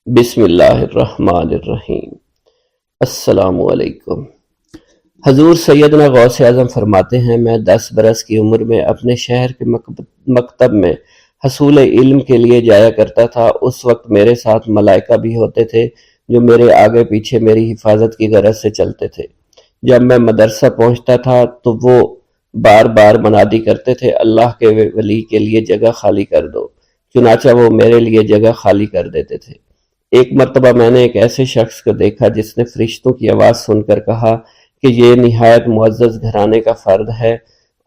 بسم اللہ الرحمن الرحیم۔ السلام علیکم۔ حضور سیدنا غوث اعظم فرماتے ہیں، میں 10 برس کی عمر میں اپنے شہر کے مکتب میں حصول علم کے لیے جایا کرتا تھا۔ اس وقت میرے ساتھ ملائکہ بھی ہوتے تھے جو میرے آگے پیچھے میری حفاظت کی غرض سے چلتے تھے۔ جب میں مدرسہ پہنچتا تھا تو وہ بار بار منادی کرتے تھے، اللہ کے ولی کے لیے جگہ خالی کر دو۔ چنانچہ وہ میرے لیے جگہ خالی کر دیتے تھے۔ ایک مرتبہ میں نے ایک ایسے شخص کو دیکھا جس نے فرشتوں کی آواز سن کر کہا کہ یہ نہایت معزز گھرانے کا فرد ہے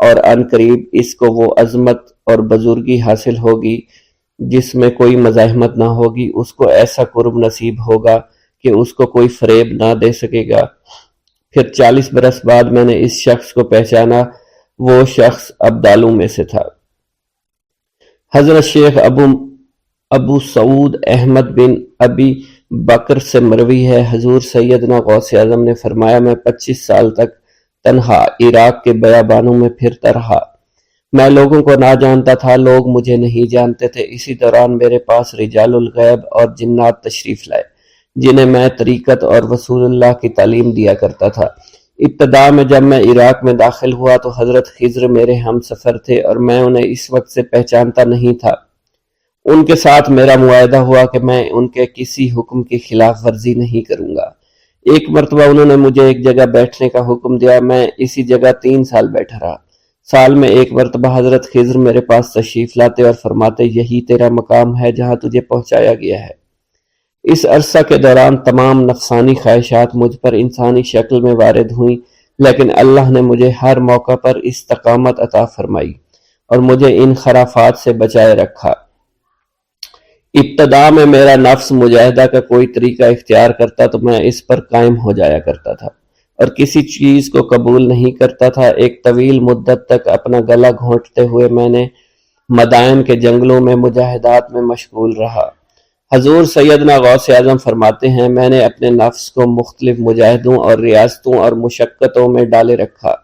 اور عن قریب اس کو وہ عظمت اور بزرگی حاصل ہوگی جس میں کوئی مزاحمت نہ ہوگی۔ اس کو ایسا قرب نصیب ہوگا کہ اس کو کوئی فریب نہ دے سکے گا۔ پھر 40 برس بعد میں نے اس شخص کو پہچانا، وہ شخص ابدالوں میں سے تھا۔ حضرت شیخ ابو سعود احمد بن ابی بکر سے مروی ہے، حضور سیدنا غوث اعظم نے فرمایا، میں 25 سال تک تنہا عراق کے بیابانوں میں پھرتا رہا۔ میں لوگوں کو نہ جانتا تھا، لوگ مجھے نہیں جانتے تھے۔ اسی دوران میرے پاس رجال الغیب اور جنات تشریف لائے جنہیں میں طریقت اور رسول اللہ کی تعلیم دیا کرتا تھا۔ ابتدا میں جب میں عراق میں داخل ہوا تو حضرت خضر میرے ہم سفر تھے اور میں انہیں اس وقت سے پہچانتا نہیں تھا۔ ان کے ساتھ میرا معاہدہ ہوا کہ میں ان کے کسی حکم کی خلاف ورزی نہیں کروں گا۔ ایک مرتبہ انہوں نے مجھے ایک جگہ بیٹھنے کا حکم دیا، میں اسی جگہ 3 سال بیٹھا رہا۔ سال میں ایک مرتبہ حضرت خضر میرے پاس تشریف لاتے اور فرماتے، یہی تیرا مقام ہے جہاں تجھے پہنچایا گیا ہے۔ اس عرصہ کے دوران تمام نفسانی خواہشات مجھ پر انسانی شکل میں وارد ہوئیں، لیکن اللہ نے مجھے ہر موقع پر استقامت عطا فرمائی اور مجھے ان خرافات سے بچائے رکھا۔ ابتدا میں میرا نفس مجاہدہ کا کوئی طریقہ اختیار کرتا تو میں اس پر قائم ہو جایا کرتا تھا اور کسی چیز کو قبول نہیں کرتا تھا۔ ایک طویل مدت تک اپنا گلا گھونٹتے ہوئے میں نے مدائن کے جنگلوں میں مجاہدات میں مشغول رہا۔ حضور سیدنا غوث اعظم فرماتے ہیں، میں نے اپنے نفس کو مختلف مجاہدوں اور ریاستوں اور مشقتوں میں ڈالے رکھا۔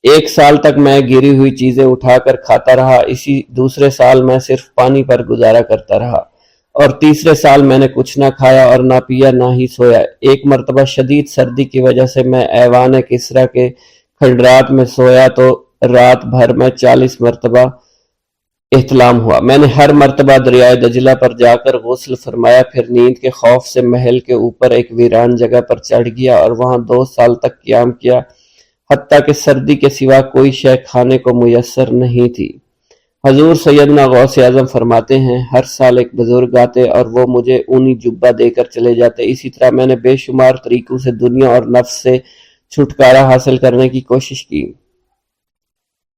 1 سال تک میں گری ہوئی چیزیں اٹھا کر کھاتا رہا، اسی دوسرے سال میں صرف پانی پر گزارا کرتا رہا اور تیسرے سال میں نے کچھ نہ کھایا اور نہ پیا نہ ہی سویا۔ ایک مرتبہ شدید سردی کی وجہ سے میں ایوان کسریٰ کے کھنڈرات میں سویا تو رات بھر میں 40 مرتبہ احتلام ہوا۔ میں نے ہر مرتبہ دریائے دجلہ پر جا کر غسل فرمایا، پھر نیند کے خوف سے محل کے اوپر ایک ویران جگہ پر چڑھ گیا اور وہاں 2 سال تک قیام کیا، حتیٰ کہ سردی کے سوا کوئی شے کھانے کو میسر نہیں تھی۔ حضور سیدنا غوث اعظم فرماتے ہیں، ہر سال ایک بزرگ آتے اور وہ مجھے اونی جبہ دے کر چلے جاتے۔ اسی طرح میں نے بے شمار طریقوں سے دنیا اور نفس سے چھٹکارا حاصل کرنے کی کوشش کی۔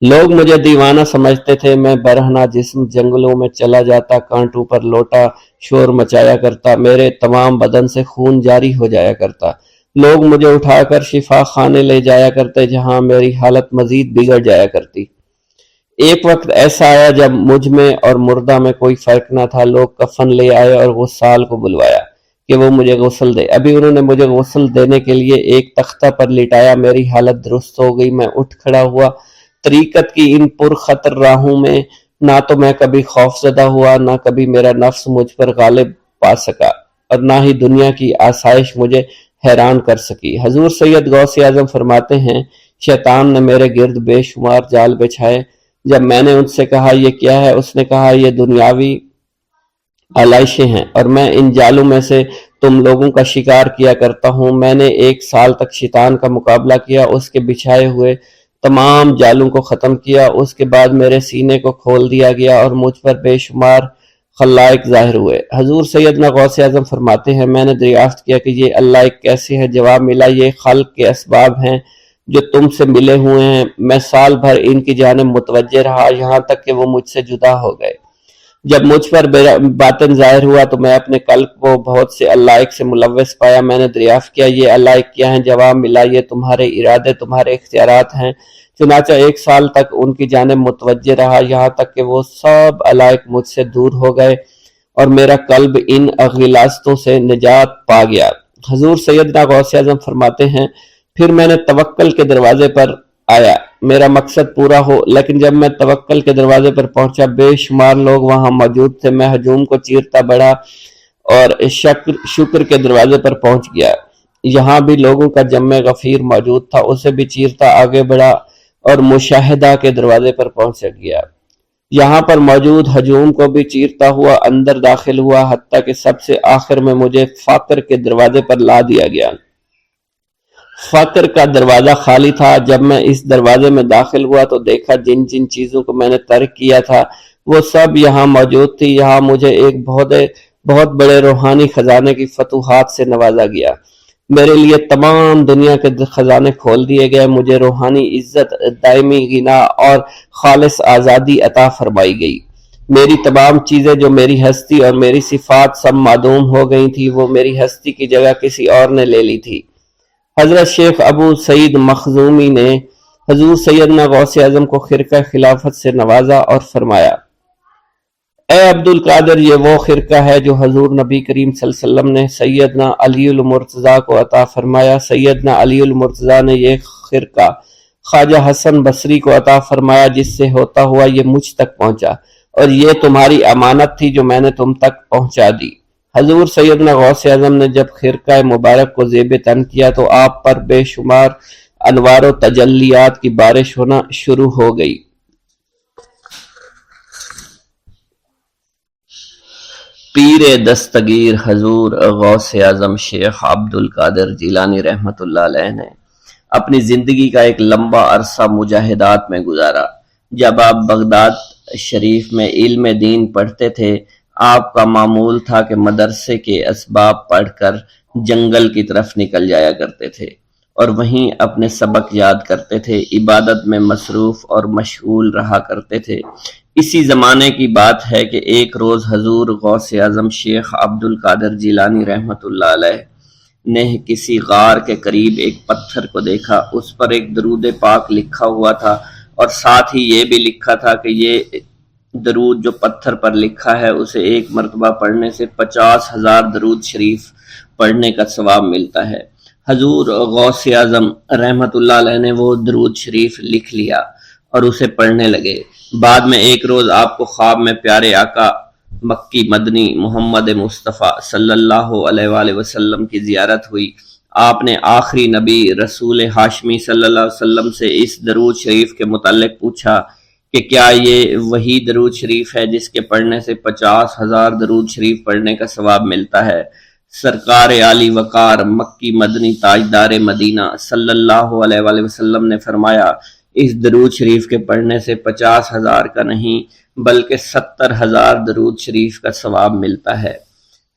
لوگ مجھے دیوانہ سمجھتے تھے۔ میں برہنہ جسم جنگلوں میں چلا جاتا، کانٹوں پر لوٹا شور مچایا کرتا، میرے تمام بدن سے خون جاری ہو جایا کرتا۔ لوگ مجھے اٹھا کر شفا خانے لے جایا کرتے جہاں میری حالت مزید بگڑ جایا کرتی۔ ایک وقت ایسا آیا جب مجھ میں اور مردہ میں کوئی فرق نہ تھا۔ لوگ کفن لے آئے اور غسال کو بلوایا کہ وہ مجھے غسل دے۔ ابھی انہوں نے مجھے غسل دینے کے لیے ایک تختہ پر لٹایا، میری حالت درست ہو گئی، میں اٹھ کھڑا ہوا۔ طریقت کی ان پرخطر راہوں میں نہ تو میں کبھی خوف زدہ ہوا، نہ کبھی میرا نفس مجھ پر غالب پا سکا اور نہ ہی دنیا کی آسائش مجھے حیران کر سکی۔ حضور سید غوث اعظم فرماتے ہیں، شیطان نے میرے گرد بے شمار جال بچھائے۔ جب میں نے ان سے کہا یہ کیا ہے، اس نے کہا یہ دنیاوی آلائشیں ہیں اور میں ان جالوں میں سے تم لوگوں کا شکار کیا کرتا ہوں۔ میں نے 1 سال تک شیطان کا مقابلہ کیا، اس کے بچھائے ہوئے تمام جالوں کو ختم کیا۔ اس کے بعد میرے سینے کو کھول دیا گیا اور مجھ پر بے شمار خلائق ظاہر ہوئے۔ حضور سیدنا غوث اعظم فرماتے ہیں، میں نے دریافت کیا کہ یہ اللہ ایک کیسے ہے؟ جواب ملا، یہ خلق کے اسباب ہیں جو تم سے ملے ہوئے ہیں۔ میں سال بھر ان کی جانب متوجہ رہا یہاں تک کہ وہ مجھ سے جدا ہو گئے۔ جب مجھ پر باطن ظاہر ہوا تو میں اپنے قلب کو بہت سے علائق سے ملوث پایا۔ میں نے دریافت کیا یہ علائق کیا ہیں؟ جواب ملا، یہ تمہارے ارادے، تمہارے اختیارات ہیں۔ چنانچہ 1 سال تک ان کی جانب متوجہ رہا یہاں تک کہ وہ سب علائق مجھ سے دور ہو گئے اور میرا قلب ان غلاظتوں سے نجات پا گیا۔ حضور سیدنا غوث اعظم فرماتے ہیں، پھر میں نے توکل کے دروازے پر آیا، میرا مقصد پورا ہو، لیکن جب میں توکل کے دروازے پر پہنچا بے شمار لوگ وہاں موجود تھے۔ میں ہجوم کو چیرتا بڑھا اور شکر کے دروازے پر پہنچ گیا۔ یہاں بھی لوگوں کا جمع غفیر موجود تھا، اسے بھی چیرتا آگے بڑھا اور مشاہدہ کے دروازے پر پہنچ گیا۔ یہاں پر موجود ہجوم کو بھی چیرتا ہوا اندر داخل ہوا، حتیٰ کہ سب سے آخر میں مجھے فقر کے دروازے پر لا دیا گیا۔ فقر کا دروازہ خالی تھا۔ جب میں اس دروازے میں داخل ہوا تو دیکھا جن جن چیزوں کو میں نے ترک کیا تھا وہ سب یہاں موجود تھی۔ یہاں مجھے ایک بہت بڑے روحانی خزانے کی فتوحات سے نوازا گیا۔ میرے لیے تمام دنیا کے خزانے کھول دیے گئے، مجھے روحانی عزت، دائمی غنا اور خالص آزادی عطا فرمائی گئی۔ میری تمام چیزیں جو میری ہستی اور میری صفات سب معدوم ہو گئی تھی، وہ میری ہستی کی جگہ کسی اور نے لے لی تھی۔ حضرت شیخ ابو سعید مخزومی نے حضور سیدنا غوث اعظم کو خرقہ خلافت سے نوازا اور فرمایا، اے عبد القادر، یہ وہ خرقہ ہے جو حضور نبی کریم صلی اللہ علیہ وسلم نے سیدنا علی المرتضیٰ کو عطا فرمایا۔ سیدنا علی المرتضیٰ نے یہ خرقہ خواجہ حسن بصری کو عطا فرمایا، جس سے ہوتا ہوا یہ مجھ تک پہنچا، اور یہ تمہاری امانت تھی جو میں نے تم تک پہنچا دی۔ حضور سیدنا غوث اعظم نے جب خرقہ مبارک کو زیب تن کیا تو آپ پر بے شمار انوار و تجلیات کی بارش ہونا شروع ہو گئی۔ پیر دستگیر حضور غوث اعظم شیخ عبد القادر جیلانی رحمۃ اللہ علیہ نے اپنی زندگی کا ایک لمبا عرصہ مجاہدات میں گزارا۔ جب آپ بغداد شریف میں علم دین پڑھتے تھے، آپ کا معمول تھا کہ مدرسے کے اسباب پڑھ کر جنگل کی طرف نکل جایا کرتے تھے اور وہیں اپنے سبق یاد کرتے تھے، عبادت میں مصروف اور مشغول رہا کرتے تھے۔ اسی زمانے کی بات ہے کہ ایک روز حضور غوث اعظم شیخ عبد القادر جیلانی رحمۃ اللہ علیہ نے کسی غار کے قریب ایک پتھر کو دیکھا۔ اس پر ایک درود پاک لکھا ہوا تھا اور ساتھ ہی یہ بھی لکھا تھا کہ یہ درود جو پتھر پر لکھا ہے اسے ایک مرتبہ پڑھنے سے 50,000 درود شریف پڑھنے کا ثواب ملتا ہے۔ حضور غوث اعظم رحمۃ اللہ علیہ نے وہ درود شریف لکھ لیا اور اسے پڑھنے لگے۔ بعد میں ایک روز آپ کو خواب میں پیارے آقا مکی مدنی محمد مصطفیٰ صلی اللہ علیہ وآلہ وسلم کی زیارت ہوئی۔ آپ نے آخری نبی رسول ہاشمی صلی اللہ علیہ وسلم سے اس درود شریف کے متعلق پوچھا کہ کیا یہ وہی درود شریف ہے جس کے پڑھنے سے 50,000 درود شریف پڑھنے کا ثواب ملتا ہے؟ سرکار عالی وقار مکی مدنی تاجدار مدینہ صلی اللہ علیہ وآلہ وسلم نے فرمایا، اس درود شریف کے پڑھنے سے 50,000 کا نہیں بلکہ 70,000 درود شریف کا ثواب ملتا ہے۔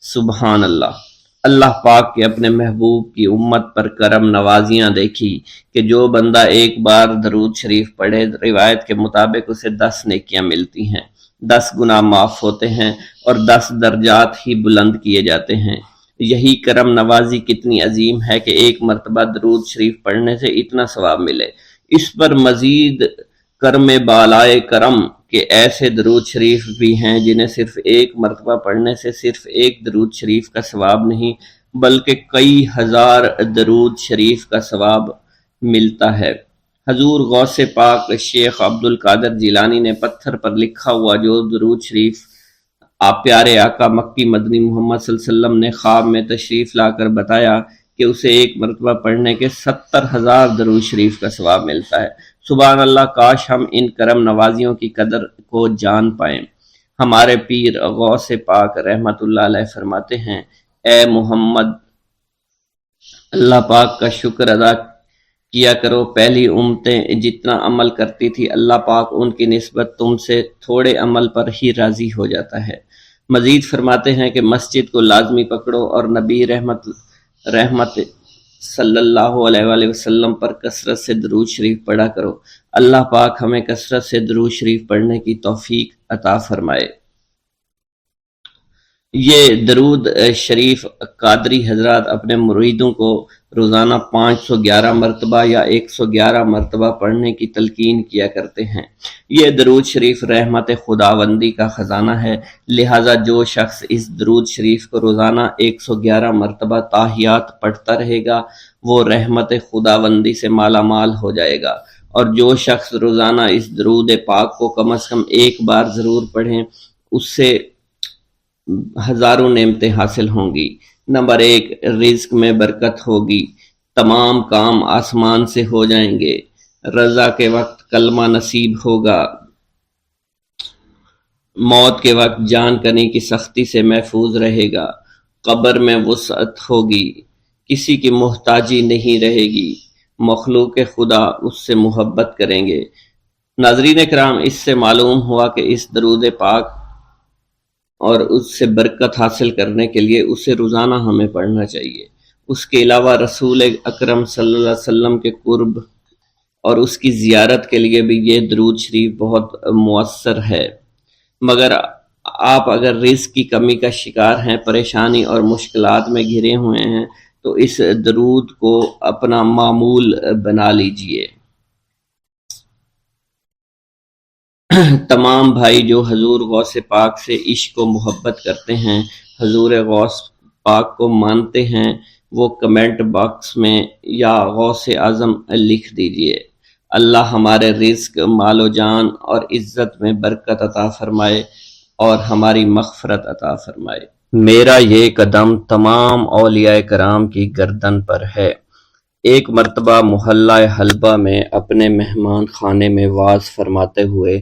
سبحان اللہ۔ اللہ پاک کے اپنے محبوب کی امت پر کرم نوازیاں دیکھی کہ جو بندہ ایک بار درود شریف پڑھے، روایت کے مطابق اسے 10 نیکیاں ملتی ہیں، 10 گناہ معاف ہوتے ہیں اور 10 درجات ہی بلند کیے جاتے ہیں۔ یہی کرم نوازی کتنی عظیم ہے کہ ایک مرتبہ درود شریف پڑھنے سے اتنا ثواب ملے۔ اس پر مزید کرم بالائے کرم کہ ایسے درود شریف بھی ہیں جنہیں صرف ایک مرتبہ پڑھنے سے صرف ایک درود شریف کا ثواب نہیں بلکہ کئی ہزار درود شریف کا ثواب ملتا ہے۔ حضور غوث پاک شیخ عبد القادر جیلانی نے پتھر پر لکھا ہوا جو درود شریف آپ پیارے آقا مکی مدنی محمد صلی اللہ علیہ وسلم نے خواب میں تشریف لا کر بتایا کہ اسے ایک مرتبہ پڑھنے کے 70,000 درود شریف کا ثواب ملتا ہے۔ سبحان اللہ، کاش ہم ان کرم نوازیوں کی قدر کو جان پائیں۔ ہمارے پیر غوث پاک رحمت اللہ علیہ فرماتے ہیں، اے محمد، اللہ پاک کا شکر ادا کیا کرو، پہلی امتیں جتنا عمل کرتی تھی اللہ پاک ان کی نسبت تم سے تھوڑے عمل پر ہی راضی ہو جاتا ہے۔ مزید فرماتے ہیں کہ مسجد کو لازمی پکڑو اور نبی رحمت صلی اللہ علیہ وآلہ وسلم پر کثرت سے درود شریف پڑھا کرو۔ اللہ پاک ہمیں کثرت سے درود شریف پڑھنے کی توفیق عطا فرمائے۔ یہ درود شریف قادری حضرات اپنے مریدوں کو روزانہ 511 مرتبہ یا 111 مرتبہ پڑھنے کی تلقین کیا کرتے ہیں۔ یہ درود شریف رحمت خداوندی کا خزانہ ہے، لہٰذا جو شخص اس درود شریف کو روزانہ 111 مرتبہ تاحیات پڑھتا رہے گا وہ رحمت خداوندی سے مالا مال ہو جائے گا، اور جو شخص روزانہ اس درود پاک کو کم از کم ایک بار ضرور پڑھیں، اس سے ہزاروں نعمتیں حاصل ہوں گی۔ نمبر 1، رزق میں برکت ہوگی، تمام کام آسمان سے ہو جائیں گے، رضا کے وقت کلمہ نصیب ہوگا، موت کے وقت جان کنی کی سختی سے محفوظ رہے گا، قبر میں وسعت ہوگی، کسی کی محتاجی نہیں رہے گی، مخلوق خدا اس سے محبت کریں گے۔ ناظرین کرام، اس سے معلوم ہوا کہ اس درود پاک اور اس سے برکت حاصل کرنے کے لیے اسے روزانہ ہمیں پڑھنا چاہیے۔ اس کے علاوہ رسول اکرم صلی اللہ علیہ وسلم کے قرب اور اس کی زیارت کے لیے بھی یہ درود شریف بہت مؤثر ہے۔ مگر آپ اگر رزق کی کمی کا شکار ہیں، پریشانی اور مشکلات میں گھرے ہوئے ہیں، تو اس درود کو اپنا معمول بنا لیجئے۔ تمام بھائی جو حضور غوث پاک سے عشق و محبت کرتے ہیں، حضور غوث پاک کو مانتے ہیں، وہ کمنٹ باکس میں یا غوث اعظم لکھ دیجئے۔ اللہ ہمارے رزق، مال و جان اور عزت میں برکت عطا فرمائے اور ہماری مغفرت عطا فرمائے۔ میرا یہ قدم تمام اولیاء کرام کی گردن پر ہے۔ ایک مرتبہ محلہ حلبہ میں اپنے مہمان خانے میں واز فرماتے ہوئے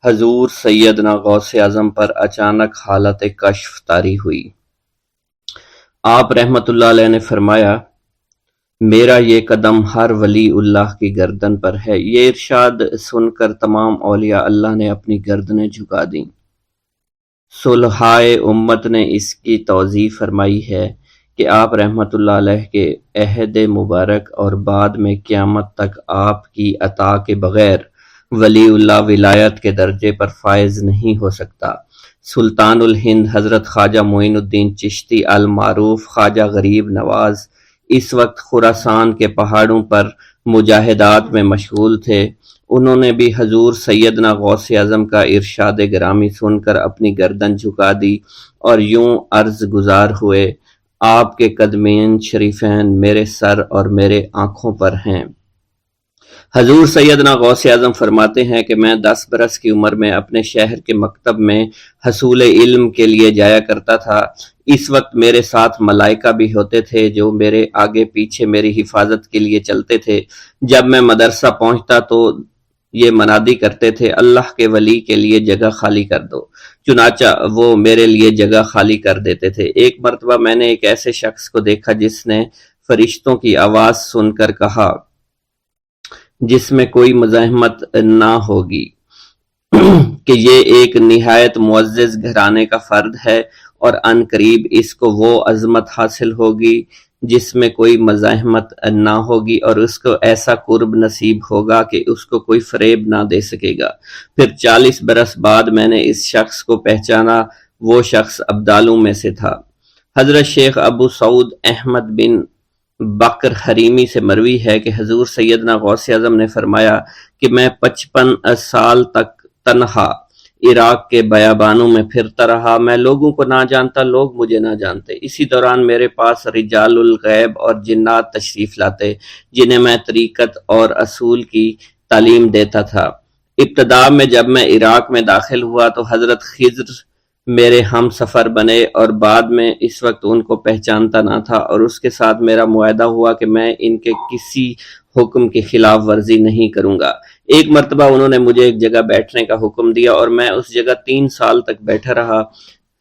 حضور سیدنا غوث اعظم پر اچانک حالت کشف طاری ہوئی۔ آپ رحمت اللہ علیہ نے فرمایا، میرا یہ قدم ہر ولی اللہ کی گردن پر ہے۔ یہ ارشاد سن کر تمام اولیاء اللہ نے اپنی گردنیں جھکا دیں۔ صلحائے امت نے اس کی توضیح فرمائی ہے کہ آپ رحمت اللہ علیہ کے عہد مبارک اور بعد میں قیامت تک آپ کی عطا کے بغیر ولی اللہ ولایت کے درجے پر فائز نہیں ہو سکتا۔ سلطان الہند حضرت خواجہ معین الدین چشتی المعروف خواجہ غریب نواز اس وقت خراسان کے پہاڑوں پر مجاہدات میں مشغول تھے۔ انہوں نے بھی حضور سیدنا غوث اعظم کا ارشاد گرامی سن کر اپنی گردن جھکا دی اور یوں عرض گزار ہوئے، آپ کے قدمین شریفین میرے سر اور میرے آنکھوں پر ہیں۔ حضور سیدنا غوث اعظم فرماتے ہیں کہ میں 10 برس کی عمر میں اپنے شہر کے مکتب میں حصول علم کے لیے جایا کرتا تھا۔ اس وقت میرے ساتھ ملائکہ بھی ہوتے تھے جو میرے آگے پیچھے میری حفاظت کے لیے چلتے تھے۔ جب میں مدرسہ پہنچتا تو یہ منادی کرتے تھے، اللہ کے ولی کے لیے جگہ خالی کر دو۔ چنانچہ وہ میرے لیے جگہ خالی کر دیتے تھے۔ ایک مرتبہ میں نے ایک ایسے شخص کو دیکھا جس نے فرشتوں کی آواز سن کر کہا، جس میں کوئی مزاحمت نہ ہوگی، کہ یہ ایک نہایت معزز گھرانے کا فرد ہے اور عن قریب اس کو وہ عظمت حاصل ہوگی جس میں کوئی مزاحمت نہ ہوگی اور اس کو ایسا قرب نصیب ہوگا کہ اس کو کوئی فریب نہ دے سکے گا۔ پھر 40 برس بعد میں نے اس شخص کو پہچانا، وہ شخص ابدالوں میں سے تھا۔ حضرت شیخ ابو سعود احمد بن بکر حریمی سے مروی ہے کہ حضور سیدنا غوث اعظم نے فرمایا کہ میں 55 سال تک تنہا عراق کے بیابانوں میں پھرتا رہا، میں لوگوں کو نہ جانتا، لوگ مجھے نہ جانتے۔ اسی دوران میرے پاس رجال الغیب اور جنات تشریف لاتے جنہیں میں طریقت اور اصول کی تعلیم دیتا تھا۔ ابتدا میں جب میں عراق میں داخل ہوا تو حضرت خضر میرے ہم سفر بنے اور بعد میں اس وقت ان کو پہچانتا نہ تھا اور اس کے ساتھ میرا معاہدہ ہوا کہ میں ان کے کسی حکم کی خلاف ورزی نہیں کروں گا۔ ایک مرتبہ انہوں نے مجھے ایک جگہ بیٹھنے کا حکم دیا اور میں اس جگہ 3 سال تک بیٹھا رہا۔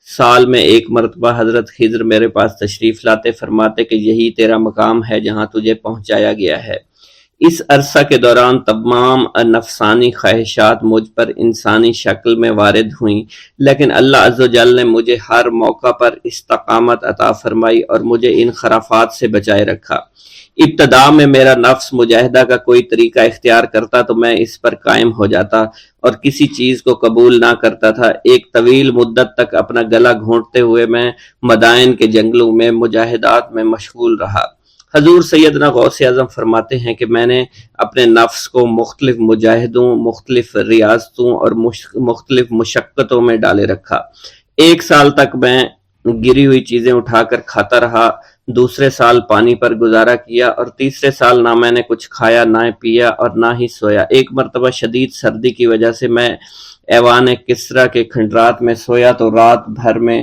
سال میں ایک مرتبہ حضرت خضر میرے پاس تشریف لاتے، فرماتے کہ یہی تیرا مقام ہے جہاں تجھے پہنچایا گیا ہے۔ اس عرصہ کے دوران تمام نفسانی خواہشات مجھ پر انسانی شکل میں وارد ہوئیں، لیکن اللہ عز و جل نے مجھے ہر موقع پر استقامت عطا فرمائی اور مجھے ان خرافات سے بچائے رکھا۔ ابتدا میں میرا نفس مجاہدہ کا کوئی طریقہ اختیار کرتا تو میں اس پر قائم ہو جاتا اور کسی چیز کو قبول نہ کرتا تھا۔ ایک طویل مدت تک اپنا گلا گھونٹتے ہوئے میں مدائن کے جنگلوں میں مجاہدات میں مشغول رہا۔ حضور سیدنا غوث اعظم فرماتے ہیں کہ میں نے اپنے نفس کو مختلف مجاہدوں، مختلف ریاضتوں اور مختلف مشقتوں میں ڈالے رکھا۔ 1 سال تک میں گری ہوئی چیزیں اٹھا کر کھاتا رہا، دوسرے سال پانی پر گزارا کیا اور تیسرے سال نہ میں نے کچھ کھایا، نہ پیا اور نہ ہی سویا۔ ایک مرتبہ شدید سردی کی وجہ سے میں ایوان کسریٰ کے کھنڈرات میں سویا تو رات بھر میں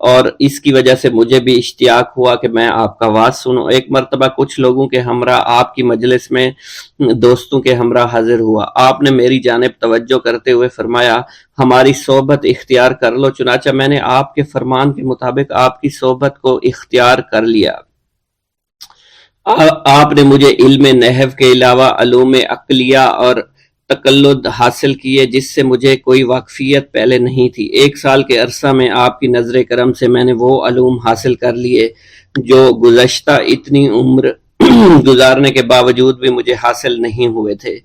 اور اس کی وجہ سے مجھے بھی اشتیاق ہوا کہ میں آپ کا واز سنوں۔ ایک مرتبہ کچھ لوگوں کے ہمراہ آپ کی مجلس میں دوستوں کے ہمراہ حاضر ہوا۔ آپ نے میری جانب توجہ کرتے ہوئے فرمایا ہماری صحبت اختیار کر لو، چنانچہ میں نے آپ کے فرمان کے مطابق آپ کی صحبت کو اختیار کر لیا۔ آپ نے مجھے علم نحو کے علاوہ علوم عقلیہ اور تقلد حاصل کیے جس سے مجھے کوئی واقفیت پہلے نہیں تھی۔ 1 سال کے عرصہ میں آپ کی نظر کرم سے میں نے وہ علوم حاصل کر لیے جو گزشتہ اتنی عمر گزارنے کے باوجود بھی مجھے حاصل نہیں ہوئے تھے۔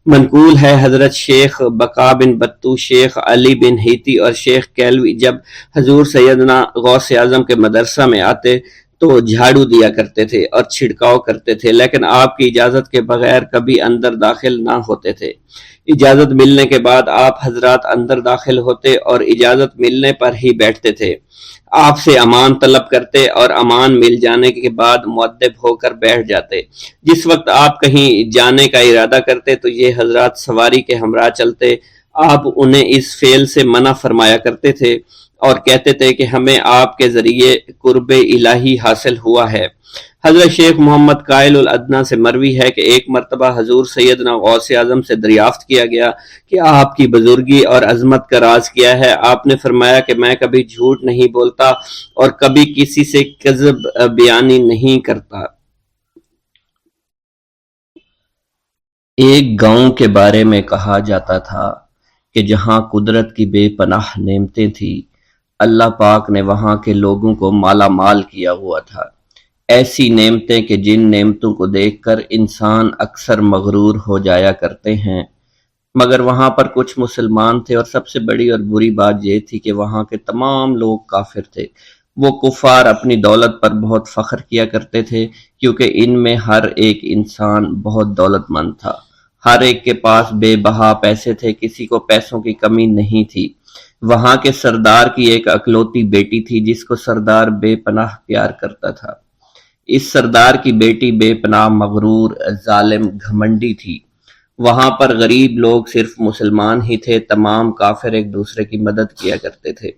منقول ہے حضرت شیخ بقا بن بطو، شیخ علی بن ہیتی اور شیخ کیلوی جب حضور سیدنا غوث اعظم کے مدرسہ میں آتے تو جھاڑو دیا کرتے تھے اور چھڑکاؤ کرتے تھے، لیکن آپ کی اجازت کے بغیر کبھی اندر داخل نہ ہوتے تھے۔ اجازت ملنے کے بعد آپ حضرات اندر داخل ہوتے اور اجازت ملنے پر ہی بیٹھتے تھے۔ آپ سے امان طلب کرتے اور امان مل جانے کے بعد مؤدب ہو کر بیٹھ جاتے۔ جس وقت آپ کہیں جانے کا ارادہ کرتے تو یہ حضرات سواری کے ہمراہ چلتے۔ آپ انہیں اس فعل سے منع فرمایا کرتے تھے اور کہتے تھے کہ ہمیں آپ کے ذریعے قرب الہی حاصل ہوا ہے۔ حضرت شیخ محمد قائل الادنیٰ سے مروی ہے کہ ایک مرتبہ حضور سیدنا غوث اعظم سے دریافت کیا گیا کہ آپ کی بزرگی اور عظمت کا راز کیا ہے۔ آپ نے فرمایا کہ میں کبھی جھوٹ نہیں بولتا اور کبھی کسی سے کذب بیانی نہیں کرتا۔ ایک گاؤں کے بارے میں کہا جاتا تھا کہ جہاں قدرت کی بے پناہ نعمتیں تھیں، اللہ پاک نے وہاں کے لوگوں کو مالا مال کیا ہوا تھا۔ ایسی نعمتیں کہ جن نعمتوں کو دیکھ کر انسان اکثر مغرور ہو جایا کرتے ہیں، مگر وہاں پر کچھ مسلمان تھے اور سب سے بڑی اور بری بات یہ تھی کہ وہاں کے تمام لوگ کافر تھے۔ وہ کفار اپنی دولت پر بہت فخر کیا کرتے تھے کیونکہ ان میں ہر ایک انسان بہت دولت مند تھا، ہر ایک کے پاس بے بہا پیسے تھے، کسی کو پیسوں کی کمی نہیں تھی۔ وہاں کے سردار کی ایک اکلوتی بیٹی تھی جس کو سردار بے پناہ پیار کرتا تھا۔ اس سردار کی بیٹی بے پناہ مغرور، ظالم، گھمنڈی تھی۔ وہاں پر غریب لوگ صرف مسلمان ہی تھے، تمام کافر ایک دوسرے کی مدد کیا کرتے تھے،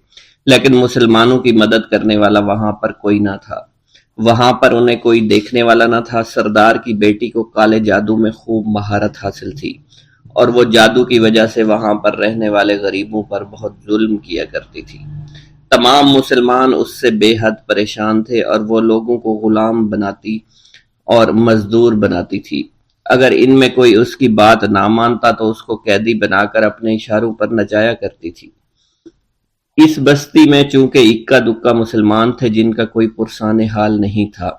لیکن مسلمانوں کی مدد کرنے والا وہاں پر کوئی نہ تھا۔ وہاں پر انہیں کوئی دیکھنے والا نہ تھا۔ سردار کی بیٹی کو کالے جادو میں خوب مہارت حاصل تھی اور وہ جادو کی وجہ سے وہاں پر رہنے والے غریبوں پر بہت ظلم کیا کرتی تھی۔ تمام مسلمان اس سے بے حد پریشان تھے اور وہ لوگوں کو غلام بناتی اور مزدور بناتی تھی۔ اگر ان میں کوئی اس کی بات نہ مانتا تو اس کو قیدی بنا کر اپنے اشاروں پر نچایا کرتی تھی۔ اس بستی میں چونکہ اکا دکا مسلمان تھے جن کا کوئی پرسان حال نہیں تھا،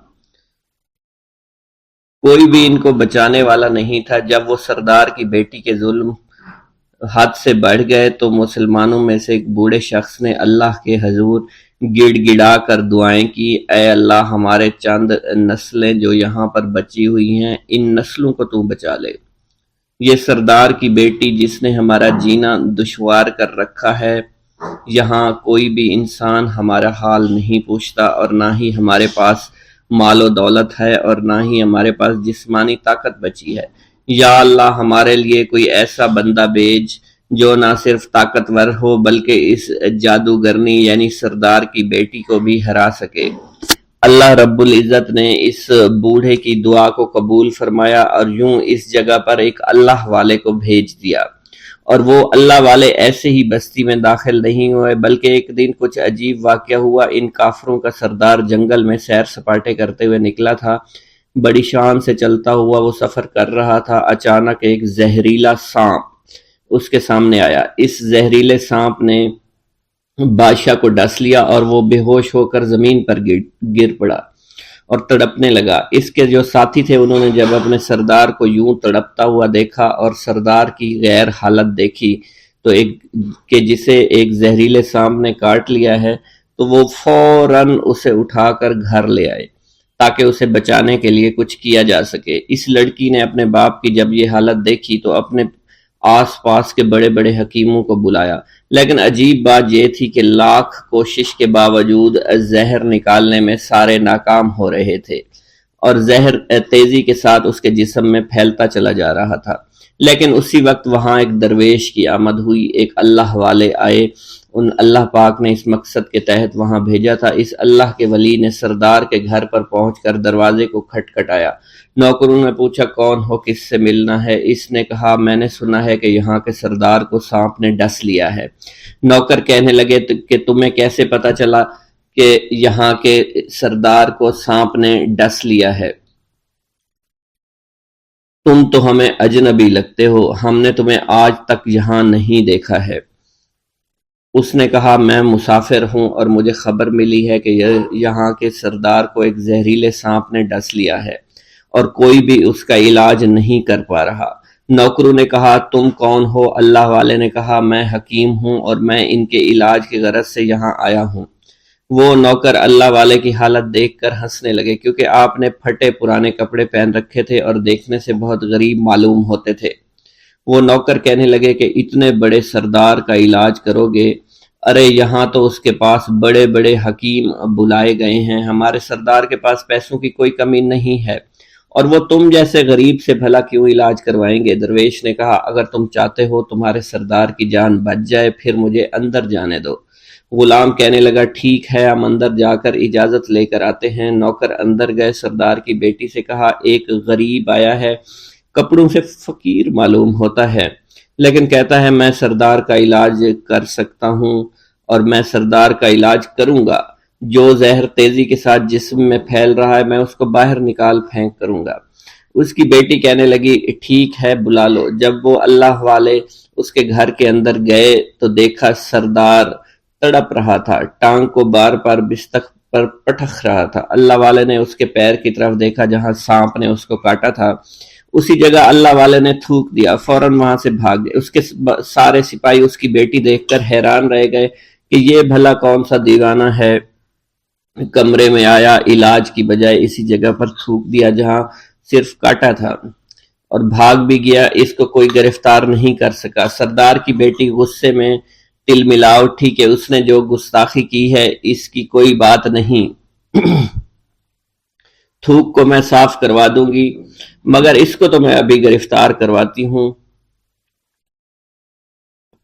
کوئی بھی ان کو بچانے والا نہیں تھا۔ جب وہ سردار کی بیٹی کے ظلم حد سے بڑھ گئے تو مسلمانوں میں سے ایک بوڑھے شخص نے اللہ کے حضور گڑ گڑا کر دعائیں کی، اے اللہ ہمارے چند نسلیں جو یہاں پر بچی ہوئی ہیں ان نسلوں کو تو بچا لے۔ یہ سردار کی بیٹی جس نے ہمارا جینا دشوار کر رکھا ہے، یہاں کوئی بھی انسان ہمارا حال نہیں پوچھتا اور نہ ہی ہمارے پاس مال و دولت ہے اور نہ ہی ہمارے پاس جسمانی طاقت بچی ہے۔ یا اللہ ہمارے لیے کوئی ایسا بندہ بھیج جو نہ صرف طاقتور ہو بلکہ اس جادوگرنی یعنی سردار کی بیٹی کو بھی ہرا سکے۔ اللہ رب العزت نے اس بوڑھے کی دعا کو قبول فرمایا اور یوں اس جگہ پر ایک اللہ والے کو بھیج دیا، اور وہ اللہ والے ایسے ہی بستی میں داخل نہیں ہوئے بلکہ ایک دن کچھ عجیب واقعہ ہوا۔ ان کافروں کا سردار جنگل میں سیر سپاٹے کرتے ہوئے نکلا تھا، بڑی شان سے چلتا ہوا وہ سفر کر رہا تھا۔ اچانک ایک زہریلا سانپ اس کے سامنے آیا۔ اس زہریلے سانپ نے بادشاہ کو ڈس لیا اور وہ بے ہوش ہو کر زمین پر گر پڑا اور تڑپنے لگا۔ اس کے جو ساتھی تھے انہوں نے جب اپنے سردار کو یوں تڑپتا ہوا دیکھا اور سردار کی غیر حالت دیکھی تو کہ جسے ایک زہریلے سانپ نے کاٹ لیا ہے تو وہ فوراً اسے اٹھا کر گھر لے آئے تاکہ اسے بچانے کے لیے کچھ کیا جا سکے۔ اس لڑکی نے اپنے باپ کی جب یہ حالت دیکھی تو اپنے آس پاس کے بڑے بڑے حکیموں کو بلایا، لیکن عجیب بات یہ تھی کہ لاکھ کوشش کے باوجود زہر نکالنے میں سارے ناکام ہو رہے تھے اور زہر تیزی کے ساتھ اس کے جسم میں پھیلتا چلا جا رہا تھا۔ لیکن اسی وقت وہاں ایک درویش کی آمد ہوئی، ایک اللہ والے آئے، ان اللہ پاک نے اس مقصد کے تحت وہاں بھیجا تھا۔ اس اللہ کے ولی نے سردار کے گھر پر پہنچ کر دروازے کو کھٹکھٹایا۔ نوکروں نے پوچھا کون ہو، کس سے ملنا ہے؟ اس نے کہا میں نے سنا ہے کہ یہاں کے سردار کو سانپ نے ڈس لیا ہے۔ نوکر کہنے لگے کہ تمہیں کیسے پتا چلا کہ یہاں کے سردار کو سانپ نے ڈس لیا ہے؟ تم تو ہمیں اجنبی لگتے ہو، ہم نے تمہیں آج تک یہاں نہیں دیکھا ہے۔ اس نے کہا میں مسافر ہوں اور مجھے خبر ملی ہے کہ یہاں کے سردار کو ایک زہریلے سانپ نے ڈس لیا ہے اور کوئی بھی اس کا علاج نہیں کر پا رہا۔ نوکروں نے کہا تم کون ہو؟ اللہ والے نے کہا میں حکیم ہوں اور میں ان کے علاج کی غرض سے یہاں آیا ہوں۔ وہ نوکر اللہ والے کی حالت دیکھ کر ہنسنے لگے، کیونکہ آپ نے پھٹے پرانے کپڑے پہن رکھے تھے اور دیکھنے سے بہت غریب معلوم ہوتے تھے۔ وہ نوکر کہنے لگے کہ اتنے بڑے سردار کا علاج کرو گے؟ ارے یہاں تو اس کے پاس بڑے بڑے حکیم بلائے گئے ہیں، ہمارے سردار کے پاس پیسوں کی کوئی کمی نہیں ہے، اور وہ تم جیسے غریب سے بھلا کیوں علاج کروائیں گے؟ درویش نے کہا اگر تم چاہتے ہو تمہارے سردار کی جان بچ جائے پھر مجھے اندر جانے دو۔ غلام کہنے لگا ٹھیک ہے، ہم اندر جا کر اجازت لے کر آتے ہیں۔ نوکر اندر گئے، سردار کی بیٹی سے کہا ایک غریب آیا ہے، کپڑوں سے فقیر معلوم ہوتا ہے، لیکن کہتا ہے میں سردار کا علاج کر سکتا ہوں اور میں سردار کا علاج کروں گا۔ جو زہر تیزی کے ساتھ جسم میں پھیل رہا ہے میں اس کو باہر نکال پھینک کروں گا۔ اس کی بیٹی کہنے لگی ٹھیک ہے بلا لو۔ جب وہ اللہ والے اس کے گھر کے اندر گئے تو دیکھا سردار تڑپ رہا تھا، ٹانگ کو بار بار بستر پر پٹخ رہا تھا۔ اللہ والے نے اس کے پیر کی طرف دیکھا جہاں سانپ نے اس کو کاٹا تھا، اسی جگہ اللہ والے نے تھوک دیا، فوراً وہاں سے بھاگ گئے۔ اس کے سارے سپاہی اس کی بیٹی دیکھ کر حیران رہ گئے کہ یہ بھلا کون سا دیوانہ ہے، کمرے میں آیا، علاج کی بجائے اسی جگہ پر تھوک دیا جہاں صرف کاٹا تھا، اور بھاگ بھی گیا، اس کو کوئی گرفتار نہیں کر سکا۔ سردار کی بیٹی غصے میں تل ملا اٹھی کہ اس نے جو گستاخی کی ہے اس کی کوئی بات نہیں، تھوک کو میں صاف کروا دوں گی، مگر اس کو تو میں ابھی گرفتار کرواتی ہوں۔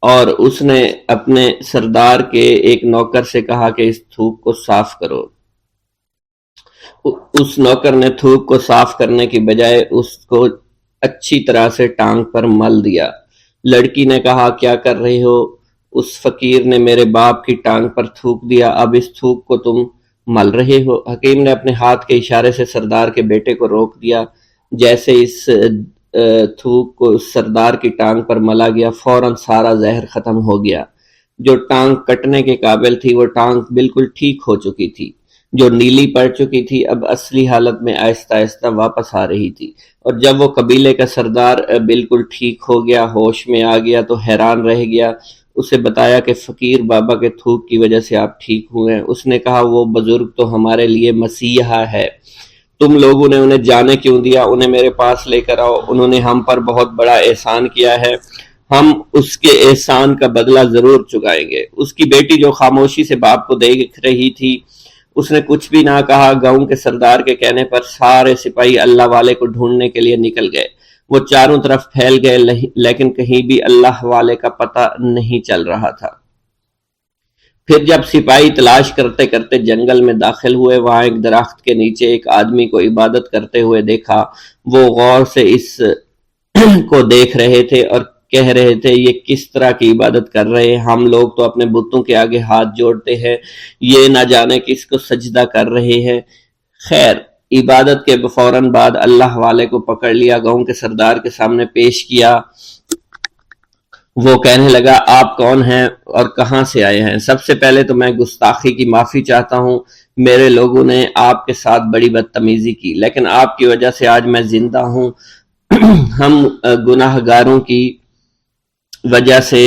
اور اس نے اپنے سردار کے ایک نوکر سے کہا کہ اس تھوک کو صاف کرو۔ اس نوکر نے تھوک کو صاف کرنے کی بجائے اس کو اچھی طرح سے ٹانگ پر مل دیا۔ لڑکی نے کہا کیا کر رہی ہو؟ اس فقیر نے میرے باپ کی ٹانگ پر تھوک دیا، اب اس تھوک کو تم مل رہے ہو؟ حکیم نے اپنے ہاتھ کے اشارے سے سردار کے بیٹے کو روک دیا۔ جیسے اس تھوک کو سردار کی ٹانگ پر ملا گیا فوراً سارا زہر ختم ہو گیا۔ جو ٹانگ کٹنے کے قابل تھی وہ ٹانگ بالکل ٹھیک ہو چکی تھی، جو نیلی پڑ چکی تھی اب اصلی حالت میں آہستہ آہستہ واپس آ رہی تھی۔ اور جب وہ قبیلے کا سردار بالکل ٹھیک ہو گیا، ہوش میں آ گیا تو حیران رہ گیا۔ اسے بتایا کہ فقیر بابا کے تھوک کی وجہ سے آپ ٹھیک ہوئے ہیں۔ اس نے کہا وہ بزرگ تو ہمارے لیے مسیحا ہے، تم لوگوں نے انہیں جانے کیوں دیا؟ انہیں میرے پاس لے کر آؤ، انہوں نے ہم پر بہت بڑا احسان کیا ہے، ہم اس کے احسان کا بدلہ ضرور چکائیں گے۔ اس کی بیٹی جو خاموشی سے باپ کو دیکھ رہی تھی اس نے کچھ بھی نہ کہا۔ گاؤں کے سردار کے کہنے پر سارے سپاہی اللہ والے کو ڈھونڈنے کے لیے نکل گئے۔ وہ چاروں طرف پھیل گئے لیکن کہیں بھی اللہ والے کا پتہ نہیں چل رہا تھا۔ پھر جب سپاہی تلاش کرتے کرتے جنگل میں داخل ہوئے، وہاں ایک درخت کے نیچے ایک آدمی کو عبادت کرتے ہوئے دیکھا۔ وہ غور سے اس کو دیکھ رہے تھے اور کہہ رہے تھے یہ کس طرح کی عبادت کر رہے ہیں؟ ہم لوگ تو اپنے بتوں کے آگے ہاتھ جوڑتے ہیں، یہ نہ جانے کس کو سجدہ کر رہے ہیں۔ خیر، عبادت کے فوراً بعد اللہ والے کو پکڑ لیا، گاؤں کے سردار کے سامنے پیش کیا۔ وہ کہنے لگا آپ کون ہیں اور کہاں سے آئے ہیں؟ سب سے پہلے تو میں گستاخی کی معافی چاہتا ہوں، میرے لوگوں نے آپ کے ساتھ بڑی بدتمیزی کی، لیکن آپ کی وجہ سے آج میں زندہ ہوں۔ ہم گناہ گاروں کی وجہ سے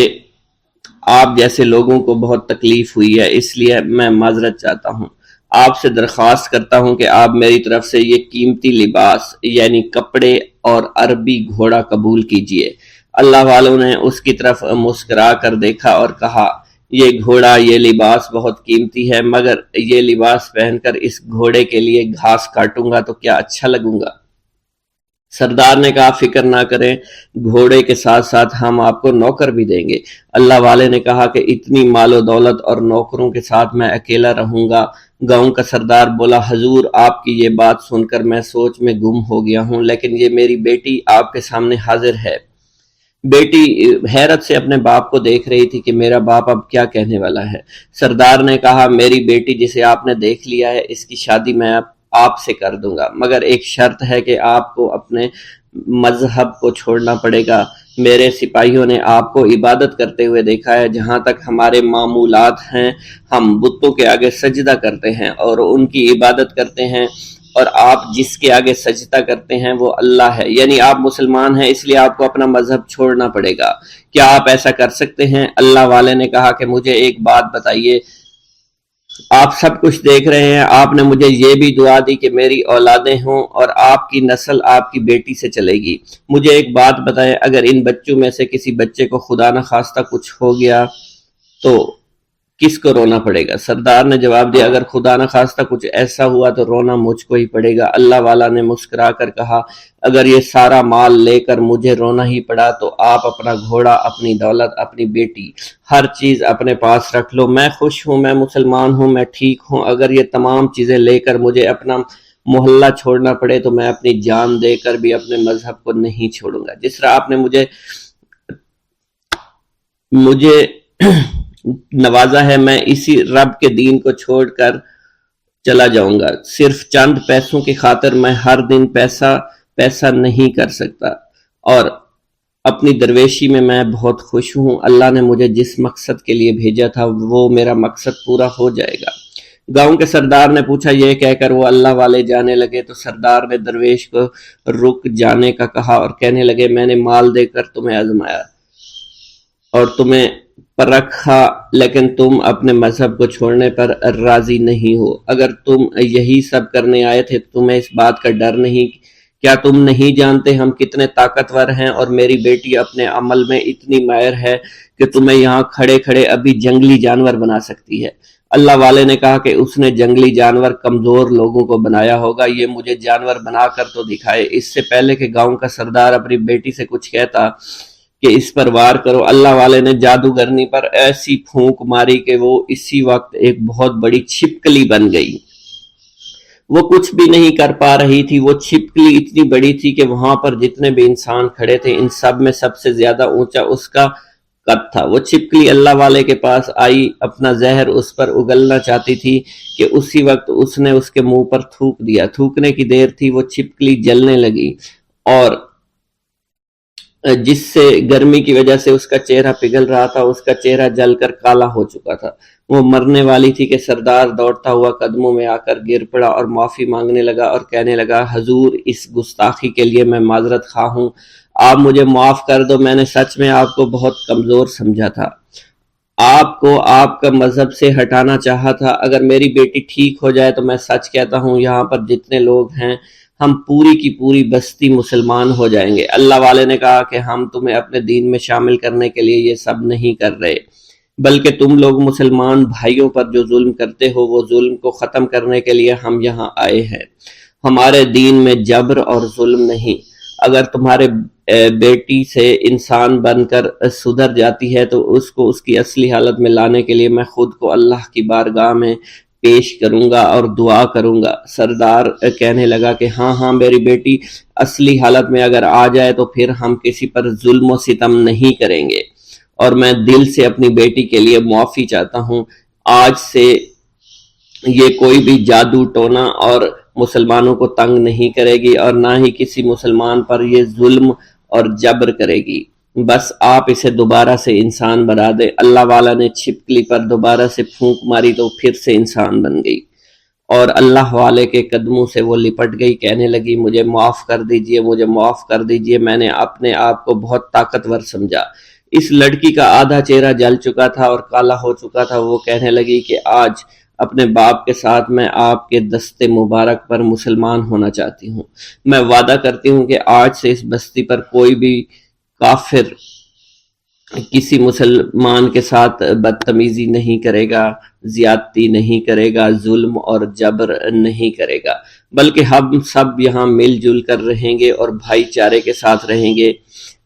آپ جیسے لوگوں کو بہت تکلیف ہوئی ہے، اس لیے میں معذرت چاہتا ہوں۔ آپ سے درخواست کرتا ہوں کہ آپ میری طرف سے یہ قیمتی لباس یعنی کپڑے اور عربی گھوڑا قبول کیجئے۔ اللہ والوں نے اس کی طرف مسکرا کر دیکھا اور کہا یہ گھوڑا، یہ لباس بہت قیمتی ہے، مگر یہ لباس پہن کر اس گھوڑے کے لیے گھاس کاٹوں گا تو کیا اچھا لگوں گا؟ سردار نے کہا فکر نہ کریں، گھوڑے کے ساتھ ساتھ ہم آپ کو نوکر بھی دیں گے۔ اللہ والے نے کہا کہ اتنی مال و دولت اور نوکروں کے ساتھ میں اکیلا رہوں گا؟ گاؤں کا سردار بولا حضور آپ کی یہ بات سن کر میں سوچ میں گم ہو گیا ہوں، لیکن یہ میری بیٹی آپ کے سامنے حاضر ہے۔ بیٹی حیرت سے اپنے باپ کو دیکھ رہی تھی کہ میرا باپ اب کیا کہنے والا ہے۔ سردار نے کہا میری بیٹی جسے آپ نے دیکھ لیا ہے اس کی شادی میں آپ سے کر دوں گا، مگر ایک شرط ہے کہ آپ کو اپنے مذہب کو چھوڑنا پڑے گا۔ میرے سپاہیوں نے آپ کو عبادت کرتے ہوئے دیکھا ہے، جہاں تک ہمارے معمولات ہیں ہم بتوں کے آگے سجدہ کرتے ہیں اور ان کی عبادت کرتے ہیں، اور آپ جس کے آگے سجدہ کرتے ہیں وہ اللہ ہے، یعنی آپ مسلمان ہیں، اس لیے آپ کو اپنا مذہب چھوڑنا پڑے گا۔ کیا آپ ایسا کر سکتے ہیں؟ اللہ والے نے کہا کہ مجھے ایک بات بتائیے، آپ سب کچھ دیکھ رہے ہیں، آپ نے مجھے یہ بھی دعا دی کہ میری اولادیں ہوں اور آپ کی نسل آپ کی بیٹی سے چلے گی۔ مجھے ایک بات بتائیں، اگر ان بچوں میں سے کسی بچے کو خدا نہ خواستہ کچھ ہو گیا تو کس کو رونا پڑے گا؟ سردار نے جواب دیا اگر خدا نہ خواستہ کچھ ایسا ہوا تو رونا مجھ کو ہی پڑے گا۔ اللہ والا نے مسکرا کر کہا اگر یہ سارا مال لے کر مجھے رونا ہی پڑا تو آپ اپنا گھوڑا، اپنی دولت، اپنی بیٹی، ہر چیز اپنے پاس رکھ لو۔ میں خوش ہوں، میں مسلمان ہوں، میں ٹھیک ہوں۔ اگر یہ تمام چیزیں لے کر مجھے اپنا محلہ چھوڑنا پڑے تو میں اپنی جان دے کر بھی اپنے مذہب کو نہیں چھوڑوں گا۔ جس طرح آپ نے مجھے نوازا ہے، میں اسی رب کے دین کو چھوڑ کر چلا جاؤں گا۔ صرف چند پیسوں کی خاطر میں ہر دن پیسہ نہیں کر سکتا، اور اپنی درویشی میں بہت خوش ہوں۔ اللہ نے مجھے جس مقصد کے لیے بھیجا تھا وہ میرا مقصد پورا ہو جائے گا۔ گاؤں کے سردار نے پوچھا، یہ کہہ کر وہ اللہ والے جانے لگے تو سردار نے درویش کو رک جانے کا کہا اور کہنے لگے میں نے مال دے کر تمہیں آزمایا اور تمہیں پرکھا، لیکن تم اپنے مذہب کو چھوڑنے پر راضی نہیں ہو۔ اگر تم یہی سب کرنے آئے تھے تو تمہیں اس بات کا ڈر نہیں؟ کیا تم نہیں جانتے ہم کتنے طاقتور ہیں، اور میری بیٹی اپنے عمل میں اتنی ماہر ہے کہ تمہیں یہاں کھڑے کھڑے ابھی جنگلی جانور بنا سکتی ہے۔ اللہ والے نے کہا کہ اس نے جنگلی جانور کمزور لوگوں کو بنایا ہوگا، یہ مجھے جانور بنا کر تو دکھائے۔ اس سے پہلے کہ گاؤں کا سردار اپنی بیٹی سے کچھ کہتا کہ اس پر وار کرو، اللہ والے نے جادوگرنی پر ایسی پھونک ماری کہ وہ اسی وقت ایک بہت بڑی چھپکلی بن گئی۔ وہ کچھ بھی نہیں کر پا رہی تھی، وہ چھپکلی اتنی بڑی تھی کہ وہاں پر جتنے بھی انسان کھڑے تھے ان سب میں سب سے زیادہ اونچا اس کا قد تھا۔ وہ چھپکلی اللہ والے کے پاس آئی، اپنا زہر اس پر اگلنا چاہتی تھی کہ اسی وقت اس نے اس کے منہ پر تھوک دیا۔ تھوکنے کی دیر تھی وہ چھپکلی جلنے لگی، اور جس سے گرمی کی وجہ سے اس کا چہرہ پگھل رہا تھا، اس کا چہرہ جل کر کالا ہو چکا تھا۔ وہ مرنے والی تھی کہ سردار دوڑتا ہوا قدموں میں آ کر گر پڑا اور معافی مانگنے لگا اور کہنے لگا حضور اس گستاخی کے لیے میں معذرت خواہ ہوں، آپ مجھے معاف کر دو، میں نے سچ میں آپ کو بہت کمزور سمجھا تھا، آپ کو آپ کا مذہب سے ہٹانا چاہا تھا۔ اگر میری بیٹی ٹھیک ہو جائے تو میں سچ کہتا ہوں یہاں پر جتنے لوگ ہیں ہم پوری کی پوری بستی مسلمان ہو جائیں گے۔ اللہ والے نے کہا کہ ہم تمہیں اپنے دین میں شامل کرنے کے لیے یہ سب نہیں کر رہے، بلکہ تم لوگ مسلمان بھائیوں پر جو ظلم کرتے ہو وہ ظلم کو ختم کرنے کے لیے ہم یہاں آئے ہیں۔ ہمارے دین میں جبر اور ظلم نہیں۔ اگر تمہارے بیٹی سے انسان بن کر سدھر جاتی ہے تو اس کو اس کی اصلی حالت میں لانے کے لیے میں خود کو اللہ کی بارگاہ میں پیش کروں گا اور دعا کروں گا۔ سردار کہنے لگا کہ ہاں میری بیٹی اصلی حالت میں اگر آ جائے تو پھر ہم کسی پر ظلم و ستم نہیں کریں گے، اور میں دل سے اپنی بیٹی کے لیے معافی چاہتا ہوں۔ آج سے یہ کوئی بھی جادو ٹونا اور مسلمانوں کو تنگ نہیں کرے گی، اور نہ ہی کسی مسلمان پر یہ ظلم اور جبر کرے گی۔ بس آپ اسے دوبارہ سے انسان بنا دے۔ اللہ والا نے چھپکلی پر دوبارہ سے پھونک ماری تو پھر سے انسان بن گئی، اور اللہ والے کے قدموں سے وہ لپٹ گئی، کہنے لگی مجھے معاف کر دیجئے، مجھے معاف کر دیجئے، میں نے اپنے آپ کو بہت طاقتور سمجھا۔ اس لڑکی کا آدھا چہرہ جل چکا تھا اور کالا ہو چکا تھا۔ وہ کہنے لگی کہ آج اپنے باپ کے ساتھ میں آپ کے دستے مبارک پر مسلمان ہونا چاہتی ہوں۔ میں وعدہ کرتی ہوں کہ آج سے اس بستی پر کوئی بھی کافر کسی مسلمان کے ساتھ بدتمیزی نہیں کرے گا، زیادتی نہیں کرے گا، ظلم اور جبر نہیں کرے گا، بلکہ ہم سب یہاں مل جل کر رہیں گے اور بھائی چارے کے ساتھ رہیں گے۔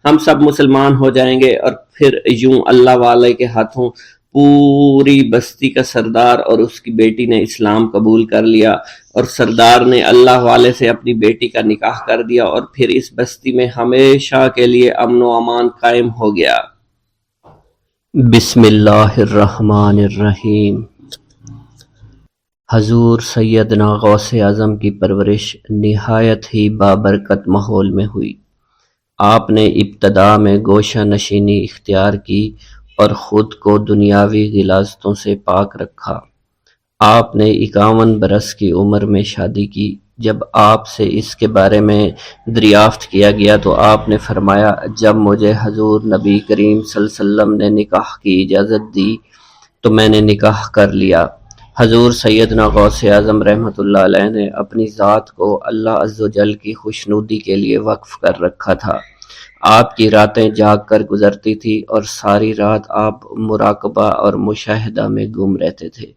ہم سب مسلمان ہو جائیں گے اور پھر یوں اللہ والے کے ہاتھوں پوری بستی کا سردار اور اس کی بیٹی نے اسلام قبول کر لیا، اور سردار نے اللہ والے سے اپنی بیٹی کا نکاح کر دیا، اور پھر اس بستی میں ہمیشہ کے لیے امن و امان قائم ہو گیا۔ بسم اللہ الرحمن الرحیم۔ حضور سیدنا غوث اعظم کی پرورش نہایت ہی بابرکت ماحول میں ہوئی۔ آپ نے ابتدا میں گوشہ نشینی اختیار کی اور خود کو دنیاوی غلاظتوں سے پاک رکھا۔ آپ نے 51 برس کی عمر میں شادی کی۔ جب آپ سے اس کے بارے میں دریافت کیا گیا تو آپ نے فرمایا، جب مجھے حضور نبی کریم صلی اللہ علیہ وسلم نے نکاح کی اجازت دی تو میں نے نکاح کر لیا۔ حضور سیدنا غوث اعظم رحمۃ اللہ علیہ نے اپنی ذات کو اللہ عز و جل کی خوشنودی کے لیے وقف کر رکھا تھا۔ آپ کی راتیں جاگ کر گزرتی تھی اور ساری رات آپ مراقبہ اور مشاہدہ میں گم رہتے تھے۔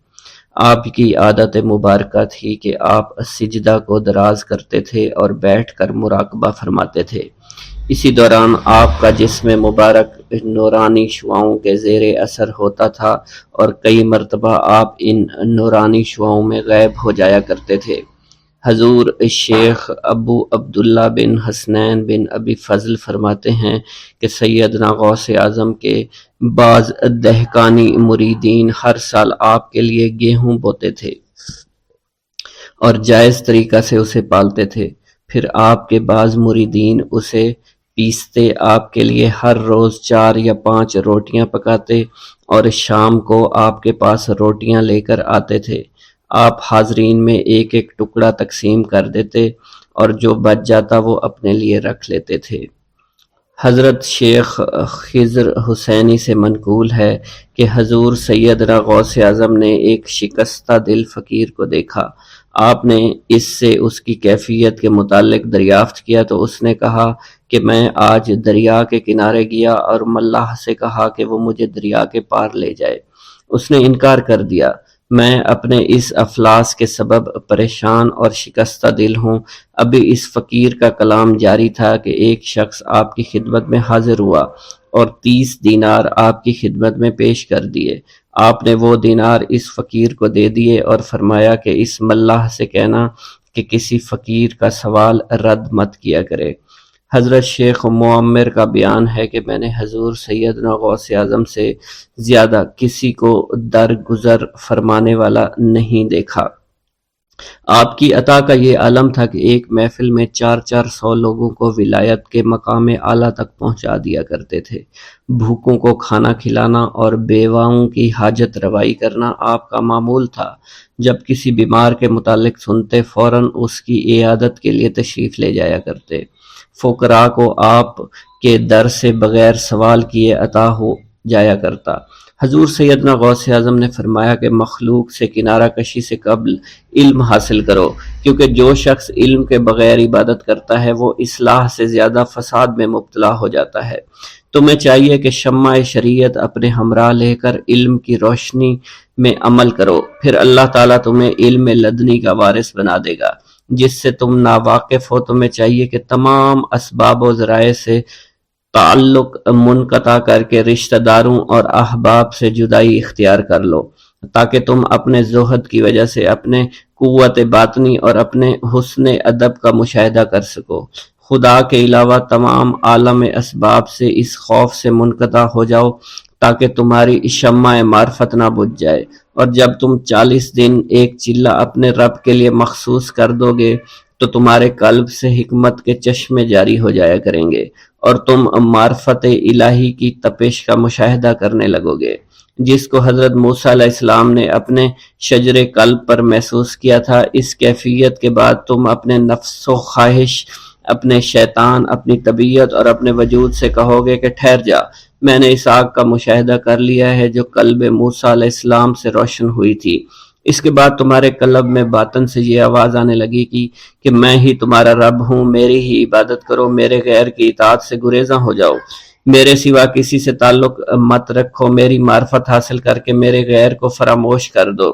آپ کی عادت مبارکہ تھی کہ آپ سجدہ کو دراز کرتے تھے اور بیٹھ کر مراقبہ فرماتے تھے۔ اسی دوران آپ کا جسم مبارک نورانی شعاؤں کے زیر اثر ہوتا تھا اور کئی مرتبہ آپ ان نورانی شعاؤں میں غائب ہو جایا کرتے تھے۔ حضور شیخ ابو عبداللہ بن حسنین بن ابی فضل فرماتے ہیں کہ سیدنا غوث اعظم کے بعض دہقانی مریدین ہر سال آپ کے لیے گیہوں بوتے تھے اور جائز طریقہ سے اسے پالتے تھے۔ پھر آپ کے بعض مریدین اسے پیستے آپ کے لیے ہر روز 4 یا 5 روٹیاں پکاتے اور شام کو آپ کے پاس روٹیاں لے کر آتے تھے۔ آپ حاضرین میں ایک ایک ٹکڑا تقسیم کر دیتے اور جو بچ جاتا وہ اپنے لیے رکھ لیتے تھے۔ حضرت شیخ خضر حسینی سے منقول ہے کہ حضور سیدنا غوث اعظم نے ایک شکستہ دل فقیر کو دیکھا۔ آپ نے اس سے اس کی کیفیت کے متعلق دریافت کیا تو اس نے کہا کہ میں آج دریا کے کنارے گیا اور ملاح سے کہا کہ وہ مجھے دریا کے پار لے جائے۔ اس نے انکار کر دیا۔ میں اپنے اس افلاس کے سبب پریشان اور شکستہ دل ہوں۔ ابھی اس فقیر کا کلام جاری تھا کہ ایک شخص آپ کی خدمت میں حاضر ہوا اور 30 دینار آپ کی خدمت میں پیش کر دیے۔ آپ نے وہ دینار اس فقیر کو دے دیے اور فرمایا کہ اس ملاح سے کہنا کہ کسی فقیر کا سوال رد مت کیا کرے۔ حضرت شیخ معمر کا بیان ہے کہ میں نے حضور سیدنا غوث اعظم سے زیادہ کسی کو درگزر فرمانے والا نہیں دیکھا۔ آپ کی عطا کا یہ عالم تھا کہ ایک محفل میں 400 لوگوں کو ولایت کے مقام اعلیٰ تک پہنچا دیا کرتے تھے۔ بھوکوں کو کھانا کھلانا اور بیواؤں کی حاجت روائی کرنا آپ کا معمول تھا۔ جب کسی بیمار کے متعلق سنتے فوراً اس کی عیادت کے لیے تشریف لے جایا کرتے۔ فقراء کو آپ کے در سے بغیر سوال کیے عطا ہو جایا کرتا۔ حضور سیدنا غوث اعظم نے فرمایا کہ مخلوق سے کنارہ کشی سے قبل علم حاصل کرو، کیونکہ جو شخص علم کے بغیر عبادت کرتا ہے وہ اصلاح سے زیادہ فساد میں مبتلا ہو جاتا ہے۔ تمہیں چاہیے کہ شمع شریعت اپنے ہمراہ لے کر علم کی روشنی میں عمل کرو، پھر اللہ تعالیٰ تمہیں علم لدنی کا وارث بنا دے گا۔ جس سے تم ناواقف ہو، تمہیں چاہیے کہ تمام اسباب و ذرائع سے تعلق منقطع کر کے رشتہ داروں اور احباب سے جدائی اختیار کر لو، تاکہ تم اپنے زہد کی وجہ سے اپنے قوت باطنی اور اپنے حسن ادب کا مشاہدہ کر سکو۔ خدا کے علاوہ تمام عالم اسباب سے اس خوف سے منقطع ہو جاؤ تاکہ تمہاری شمع معرفت نہ بجھ جائے، اور جب تم 40 دن ایک چلہ اپنے رب کے لیے مخصوص کر دو گے تو تمہارے قلب سے حکمت کے چشمے جاری ہو جایا کریں گے اور تم معرفت الہی کی تپش کا مشاہدہ کرنے لگو گے، جس کو حضرت موسیٰ علیہ السلام نے اپنے شجر قلب پر محسوس کیا تھا۔ اس کیفیت کے بعد تم اپنے نفس و خواہش، اپنے شیطان، اپنی طبیعت اور اپنے وجود سے کہو گے کہ ٹھہر جا، میں نے اس آگ کا مشاہدہ کر لیا ہے جو قلب موسیٰ علیہ السلام سے روشن ہوئی تھی۔ اس کے بعد تمہارے قلب میں باطن سے یہ آواز آنے لگی کہ میں ہی تمہارا رب ہوں، میری ہی عبادت کرو، میرے غیر کی اطاعت سے گریزاں ہو جاؤ۔ میرے سوا کسی سے تعلق مت رکھو، میری معرفت حاصل کر کے میرے غیر کو فراموش کر دو،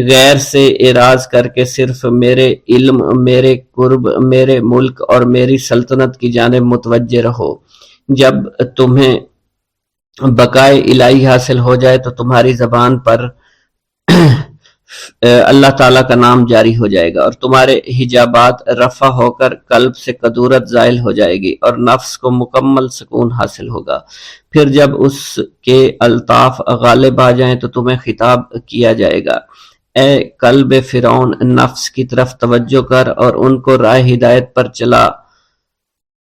غیر سے اعراض کر کے صرف میرے علم، میرے قرب، میرے ملک اور میری سلطنت کی جانب متوجہ رہو۔ جب تمہیں بقائے الہی حاصل ہو جائے تو تمہاری زبان پر اللہ تعالیٰ کا نام جاری ہو جائے گا، اور تمہارے حجابات رفع ہو کر قلب سے کدورت زائل ہو جائے گی، اور نفس کو مکمل سکون حاصل ہوگا۔ پھر جب اس کے الطاف غالب آ جائیں تو تمہیں خطاب کیا جائے گا، اے قلب فرعون، نفس کی طرف توجہ کر اور ان کو راہ ہدایت پر چلا،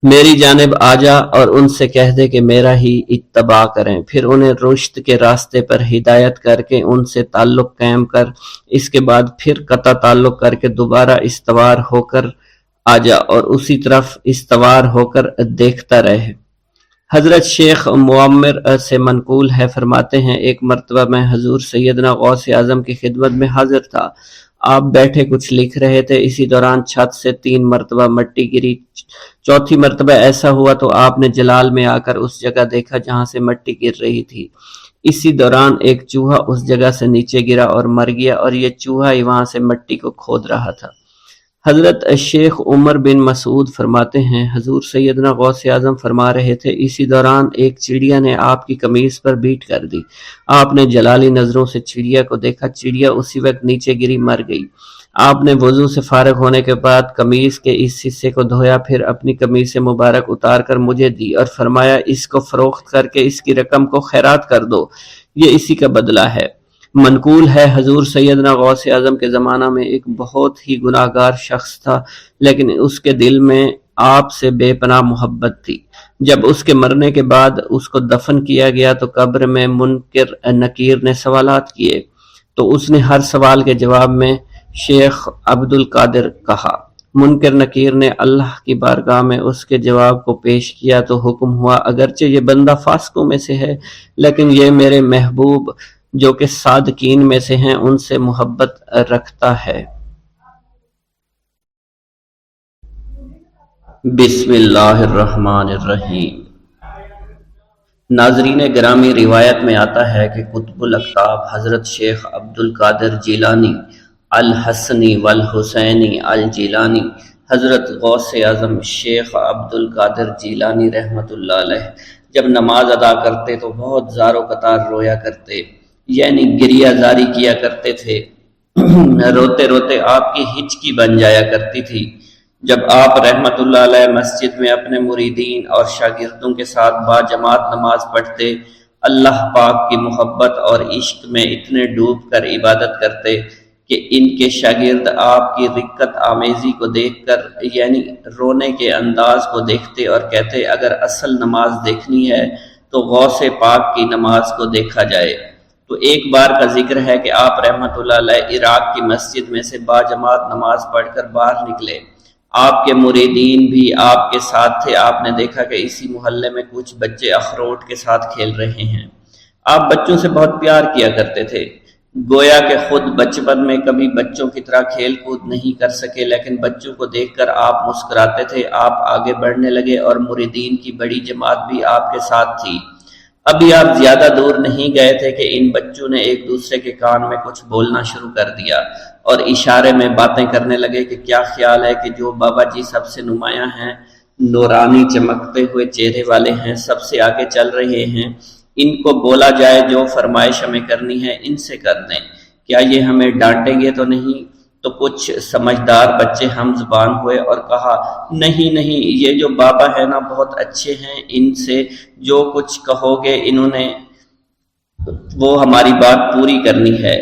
میری جانب آ جا اور ان سے کہہ دے کہ میرا ہی اتباع کریں، پھر انہیں رشد کے راستے پر ہدایت کر کے ان سے تعلق قائم کر، اس کے بعد پھر قطع تعلق کر کے دوبارہ استوار ہو کر آ جا اور اسی طرف استوار ہو کر دیکھتا رہے۔ حضرت شیخ معمر سے منقول ہے، فرماتے ہیں ایک مرتبہ میں حضور سیدنا غوث اعظم کی خدمت میں حاضر تھا، آپ بیٹھے کچھ لکھ رہے تھے، اسی دوران چھت سے 3 مرتبہ مٹی گری، چوتھی مرتبہ ایسا ہوا تو آپ نے جلال میں آ کر اس جگہ دیکھا جہاں سے مٹی گر رہی تھی، اسی دوران ایک چوہا اس جگہ سے نیچے گرا اور مر گیا، اور یہ چوہا ہی وہاں سے مٹی کو کھود رہا تھا۔ حضرت شیخ عمر بن مسعود فرماتے ہیں حضور سیدنا غوث اعظم فرما رہے تھے، اسی دوران ایک چڑیا نے آپ کی قمیص پر بیٹ کر دی، آپ نے جلالی نظروں سے چڑیا کو دیکھا، چڑیا اسی وقت نیچے گری، مر گئی۔ آپ نے وضو سے فارغ ہونے کے بعد قمیص کے اس حصے کو دھویا، پھر اپنی قمیص مبارک اتار کر مجھے دی اور فرمایا اس کو فروخت کر کے اس کی رقم کو خیرات کر دو، یہ اسی کا بدلہ ہے۔ منقول ہے حضور سیدنا غوث اعظم کے زمانہ میں ایک بہت ہی گناہگار شخص تھا، لیکن اس کے دل میں آپ سے بے پناہ محبت تھی۔ جب اس کے مرنے کے بعد اس کو دفن کیا گیا تو قبر میں منکر نکیر نے سوالات کیے، تو اس نے ہر سوال کے جواب میں شیخ عبد القادر کہا۔ منکر نکیر نے اللہ کی بارگاہ میں اس کے جواب کو پیش کیا تو حکم ہوا، اگرچہ یہ بندہ فاسقوں میں سے ہے لیکن یہ میرے محبوب جو کہ صادقین میں سے ہیں ان سے محبت رکھتا ہے۔ بسم اللہ الرحمن الرحیم۔ ناظرین گرامی، روایت میں آتا ہے کہ قطب الاقطاب حضرت شیخ عبد القادر جیلانی الحسنی والحسینی الجیلانی، حضرت غوث اعظم شیخ عبد القادر جیلانی رحمۃ اللہ علیہ جب نماز ادا کرتے تو بہت زار و قطار رویا کرتے، یعنی گریہ زاری کیا کرتے تھے، روتے روتے آپ کی ہچکی بن جایا کرتی تھی۔ جب آپ رحمت اللہ علیہ مسجد میں اپنے مریدین اور شاگردوں کے ساتھ باجماعت نماز پڑھتے، اللہ پاک کی محبت اور عشق میں اتنے ڈوب کر عبادت کرتے کہ ان کے شاگرد آپ کی رقت آمیزی کو دیکھ کر، یعنی رونے کے انداز کو دیکھتے اور کہتے اگر اصل نماز دیکھنی ہے تو غوث پاک کی نماز کو دیکھا جائے۔ تو ایک بار کا ذکر ہے کہ آپ رحمت اللہ علیہ عراق کی مسجد میں سے باجماعت نماز پڑھ کر باہر نکلے، آپ کے مریدین بھی آپ کے ساتھ تھے، آپ نے دیکھا کہ اسی محلے میں کچھ بچے اخروٹ کے ساتھ کھیل رہے ہیں۔ آپ بچوں سے بہت پیار کیا کرتے تھے، گویا کہ خود بچپن میں کبھی بچوں کی طرح کھیل کود نہیں کر سکے، لیکن بچوں کو دیکھ کر آپ مسکراتے تھے۔ آپ آگے بڑھنے لگے اور مریدین کی بڑی جماعت بھی آپ کے ساتھ تھی۔ ابھی آپ زیادہ دور نہیں گئے تھے کہ ان بچوں نے ایک دوسرے کے کان میں کچھ بولنا شروع کر دیا اور اشارے میں باتیں کرنے لگے کہ کیا خیال ہے کہ جو بابا جی سب سے نمایاں ہیں، نورانی چمکتے ہوئے چہرے والے ہیں، سب سے آگے چل رہے ہیں، ان کو بولا جائے جو فرمائش ہمیں کرنی ہے ان سے کر دیں، کیا یہ ہمیں ڈانٹیں گے تو نہیں؟ تو کچھ سمجھدار بچے ہم زبان ہوئے اور کہا نہیں نہیں، یہ جو بابا ہے نا بہت اچھے ہیں، ان سے جو کچھ کہو گے انہوں نے وہ ہماری بات پوری کرنی ہے،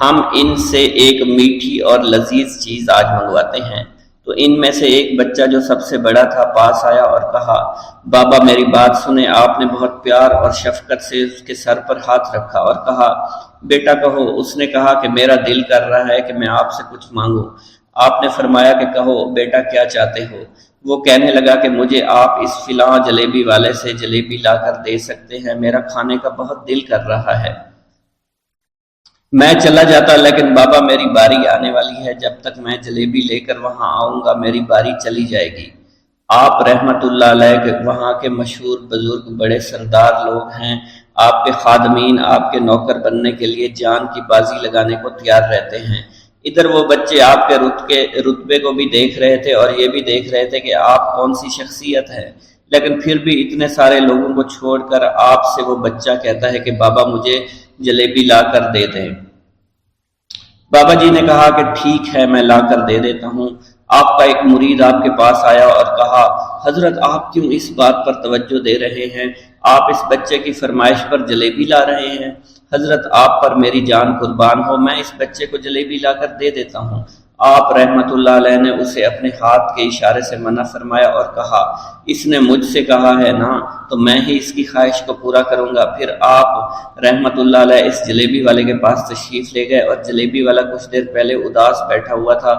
ہم ان سے ایک میٹھی اور لذیذ چیز آج منگواتے ہیں۔ تو ان میں سے ایک بچہ جو سب سے بڑا تھا پاس آیا اور کہا بابا میری بات سنیں۔ آپ نے بہت پیار اور شفقت سے اس کے سر پر ہاتھ رکھا اور کہا بیٹا کہو۔ اس نے کہا کہ میرا دل کر رہا ہے کہ میں آپ سے کچھ مانگوں۔ آپ نے فرمایا کہ کہو بیٹا کیا چاہتے ہو؟ وہ کہنے لگا کہ مجھے آپ اس فلاں جلیبی والے سے جلیبی لا کر دے سکتے ہیں، میرا کھانے کا بہت دل کر رہا ہے۔ میں چلا جاتا لیکن بابا میری باری آنے والی ہے، جب تک میں جلیبی لے کر وہاں آؤں گا میری باری چلی جائے گی۔ آپ رحمت اللہ علیہ کے وہاں کے مشہور بزرگ بڑے سردار لوگ ہیں، آپ کے خادمین آپ کے نوکر بننے کے لیے جان کی بازی لگانے کو تیار رہتے ہیں۔ ادھر وہ بچے آپ کے رتبے کو بھی دیکھ رہے تھے اور یہ بھی دیکھ رہے تھے کہ آپ کون سی شخصیت ہے، لیکن پھر بھی اتنے سارے لوگوں کو چھوڑ کر آپ سے وہ بچہ کہتا ہے کہ بابا مجھے جلیبی لا کر دے دیں۔ بابا جی نے کہا کہ ٹھیک ہے میں لا کر دے دیتا ہوں۔ آپ کا ایک مرید آپ کے پاس آیا اور کہا حضرت آپ کیوں اس بات پر توجہ دے رہے ہیں، آپ اس بچے کی فرمائش پر جلیبی لا رہے ہیں؟ حضرت آپ پر میری جان قربان ہو، میں اس بچے کو جلیبی لا کر دے دیتا ہوں۔ آپ رحمت اللہ علیہ نے اسے اپنے ہاتھ کے اشارے سے منع فرمایا اور کہا اس نے مجھ سے کہا ہے نا تو میں ہی اس کی خواہش کو پورا کروں گا۔ پھر آپ رحمت اللہ علیہ اس جلیبی والے کے پاس تشریف لے گئے اور جلیبی والا کچھ دیر پہلے اداس بیٹھا ہوا تھا۔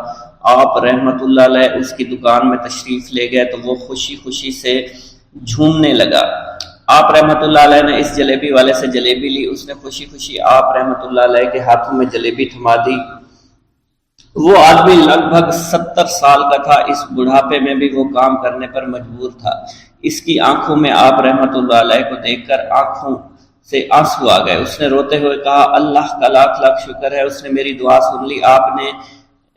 آپ رحمت اللہ علیہ اس کی دکان میں تشریف لے گئے تو وہ خوشی خوشی سے جھومنے لگا۔ آپ رحمت اللہ علیہ نے اس جلیبی والے سے جلیبی لی، اس نے خوشی خوشی آپ رحمت اللہ علیہ کے ہاتھوں میں جلیبی تھما دی۔ وہ آدمی لگ بھگ 70 سال کا تھا، اس بڑھاپے میں بھی وہ کام کرنے پر مجبور تھا۔ اس کی آنکھوں میں آپ رحمت اللہ علیہ کو دیکھ کر آنکھوں سے آنسو آ گئے۔ اس نے روتے ہوئے کہا اللہ کا لاکھ لاکھ شکر ہے، اس نے میری دعا سن لی۔ آپ نے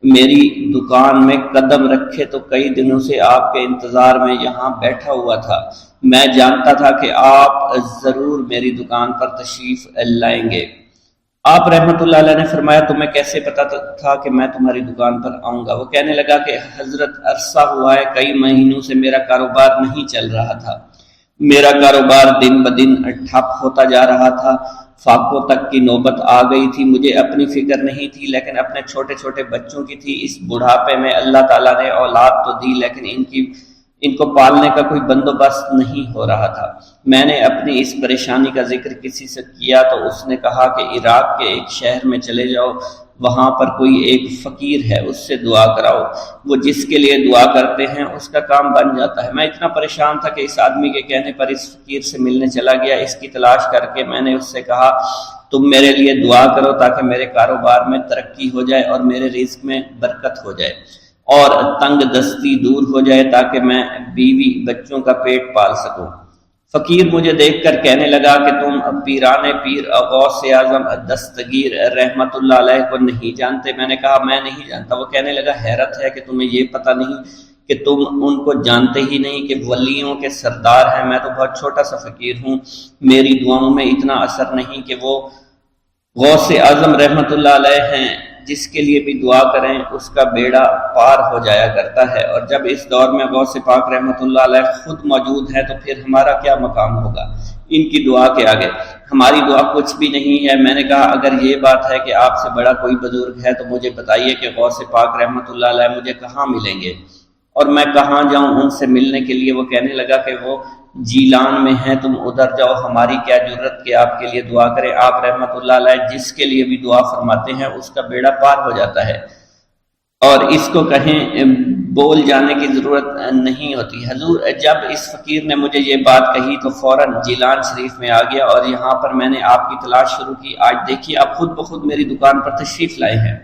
میری دکان میں قدم رکھے تو کئی دنوں سے آپ کے انتظار میں یہاں بیٹھا ہوا تھا۔ میں جانتا تھا کہ آپ ضرور میری دکان پر تشریف لائیں گے۔ آپ رحمت اللہ علیہ نے فرمایا تمہیں کیسے پتا تھا کہ میں تمہاری دکان پر آؤں گا؟ وہ کہنے لگا کہ حضرت عرصہ ہوا ہے، کئی مہینوں سے میرا کاروبار نہیں چل رہا تھا، میرا کاروبار دن بدن ٹھپ ہوتا جا رہا تھا، فاقوں تک کی نوبت آ گئی تھی۔ مجھے اپنی فکر نہیں تھی لیکن اپنے چھوٹے چھوٹے بچوں کی تھی۔ اس بڑھاپے میں اللہ تعالیٰ نے اولاد تو دی لیکن ان کو پالنے کا کوئی بندوبست نہیں ہو رہا تھا۔ میں نے اپنی اس پریشانی کا ذکر کسی سے کیا تو اس نے کہا کہ عراق کے ایک شہر میں چلے جاؤ، وہاں پر کوئی ایک فقیر ہے، اس سے دعا کراؤ، وہ جس کے لیے دعا کرتے ہیں اس کا کام بن جاتا ہے۔ میں اتنا پریشان تھا کہ اس آدمی کے کہنے پر اس فقیر سے ملنے چلا گیا۔ اس کی تلاش کر کے میں نے اس سے کہا تم میرے لیے دعا کرو تاکہ میرے کاروبار میں ترقی ہو جائے اور میرے رزق میں برکت ہو جائے اور تنگ دستی دور ہو جائے تاکہ میں بیوی بچوں کا پیٹ پال سکوں۔ فقیر مجھے دیکھ کر کہنے لگا کہ تم پیرانے پیر غوث اعظم دستگیر رحمت اللہ علیہ کو نہیں جانتے؟ میں نے کہا میں نہیں جانتا۔ وہ کہنے لگا حیرت ہے کہ تمہیں یہ پتہ نہیں کہ تم ان کو جانتے ہی نہیں کہ ولیوں کے سردار ہیں۔ میں تو بہت چھوٹا سا فقیر ہوں، میری دعاؤں میں اتنا اثر نہیں کہ وہ غوث اعظم رحمت اللہ علیہ ہیں، جس کے لیے بھی دعا کریں اس کا بیڑا پار ہو جایا کرتا ہے، اور جب اس دور میں غوث پاک رحمت اللہ علیہ خود موجود ہے تو پھر ہمارا کیا مقام ہوگا ان کی دعا کے آگے؟ ہماری دعا کچھ بھی نہیں ہے۔ میں نے کہا اگر یہ بات ہے کہ آپ سے بڑا کوئی بزرگ ہے تو مجھے بتائیے کہ غوث پاک رحمت اللہ علیہ مجھے کہاں ملیں گے اور میں کہاں جاؤں ان سے ملنے کے لیے؟ وہ کہنے لگا کہ وہ جیلان میں ہیں، تم ادھر جاؤ، ہماری کیا جرت کہ آپ کے لیے دعا کریں۔ آپ رحمت اللہ علیہ جس کے لیے بھی دعا فرماتے ہیں اس کا بیڑا پار ہو جاتا ہے اور اس کو کہیں بول جانے کی ضرورت نہیں ہوتی۔ حضور جب اس فقیر نے مجھے یہ بات کہی تو فوراً جیلان شریف میں آ گیا اور یہاں پر میں نے آپ کی تلاش شروع کی۔ آج دیکھیے آپ خود بخود میری دکان پر تشریف لائے ہیں۔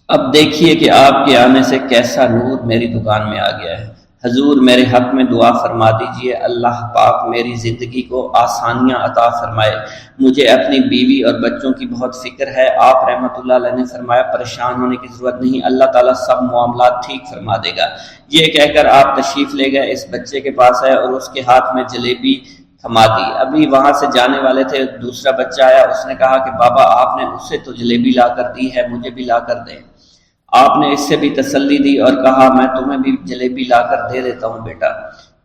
اب دیکھیے کہ آپ کے آنے سے کیسا نور میری دکان میں آ گیا ہے۔ حضور میرے حق میں دعا فرما دیجئے، اللہ پاک میری زندگی کو آسانیاں عطا فرمائے، مجھے اپنی بیوی اور بچوں کی بہت فکر ہے۔ آپ رحمت اللہ علیہ نے فرمایا پریشان ہونے کی ضرورت نہیں، اللہ تعالیٰ سب معاملات ٹھیک فرما دے گا۔ یہ کہہ کر آپ تشریف لے گئے، اس بچے کے پاس آئے اور اس کے ہاتھ میں جلیبی تھما دی۔ ابھی وہاں سے جانے والے تھے، دوسرا بچہ آیا، اس نے کہا کہ بابا آپ نے اس سے تو جلیبی لا کر دی ہے، مجھے بھی لا کر دیں۔ آپ نے اس سے بھی تسلی دی اور کہا میں تمہیں بھی جلیبی لا کر دے دیتا ہوں بیٹا۔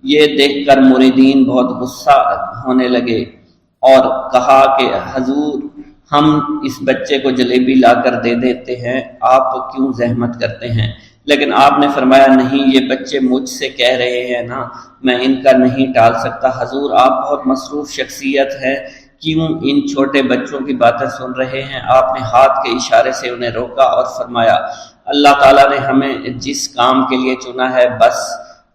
یہ دیکھ کر مریدین بہت غصہ ہونے لگے اور کہا کہ حضور ہم اس بچے کو جلیبی لا کر دے دیتے ہیں، آپ کیوں زحمت کرتے ہیں؟ لیکن آپ نے فرمایا نہیں، یہ بچے مجھ سے کہہ رہے ہیں نا، میں ان کا نہیں ٹال سکتا۔ حضور آپ بہت مصروف شخصیت ہے، کیوں ان چھوٹے بچوں کی باتیں سن رہے ہیں؟ آپ نے ہاتھ کے اشارے سے انہیں روکا اور فرمایا اللہ تعالیٰ نے ہمیں جس کام کے لیے چنا ہے بس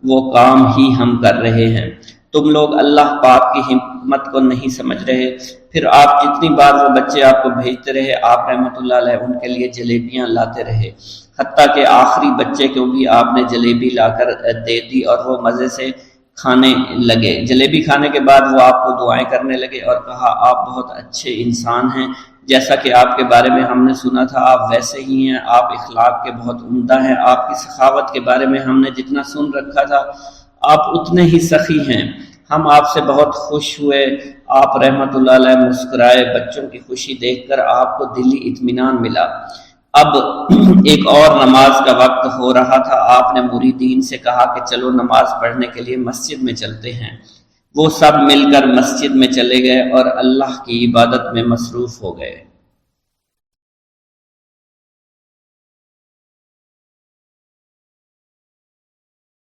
وہ کام ہی ہم کر رہے ہیں۔ تم لوگ اللہ پاک کی حکمت کو نہیں سمجھ رہے۔ پھر آپ جتنی بار وہ بچے آپ کو بھیجتے رہے، آپ رحمۃ اللہ علیہ ان کے لیے جلیبیاں لاتے رہے، حتیٰ کہ آخری بچے کو بھی آپ نے جلیبی لا کر دے دی اور وہ مزے سے کھانے لگے۔ جلیبی کھانے کے بعد وہ آپ کو دعائیں کرنے لگے اور کہا آپ بہت اچھے انسان ہیں، جیسا کہ آپ کے بارے میں ہم نے سنا تھا آپ ویسے ہی ہیں، آپ اخلاق کے بہت عمدہ ہیں، آپ کی سخاوت کے بارے میں ہم نے جتنا سن رکھا تھا آپ اتنے ہی سخی ہیں، ہم آپ سے بہت خوش ہوئے۔ آپ رحمۃ اللہ علیہ مسکرائے، بچوں کی خوشی دیکھ کر آپ کو دلی اطمینان ملا۔ اب ایک اور نماز کا وقت ہو رہا تھا، آپ نے مریدین سے کہا کہ چلو نماز پڑھنے کے لیے مسجد میں چلتے ہیں۔ وہ سب مل کر مسجد میں چلے گئے اور اللہ کی عبادت میں مصروف ہو گئے۔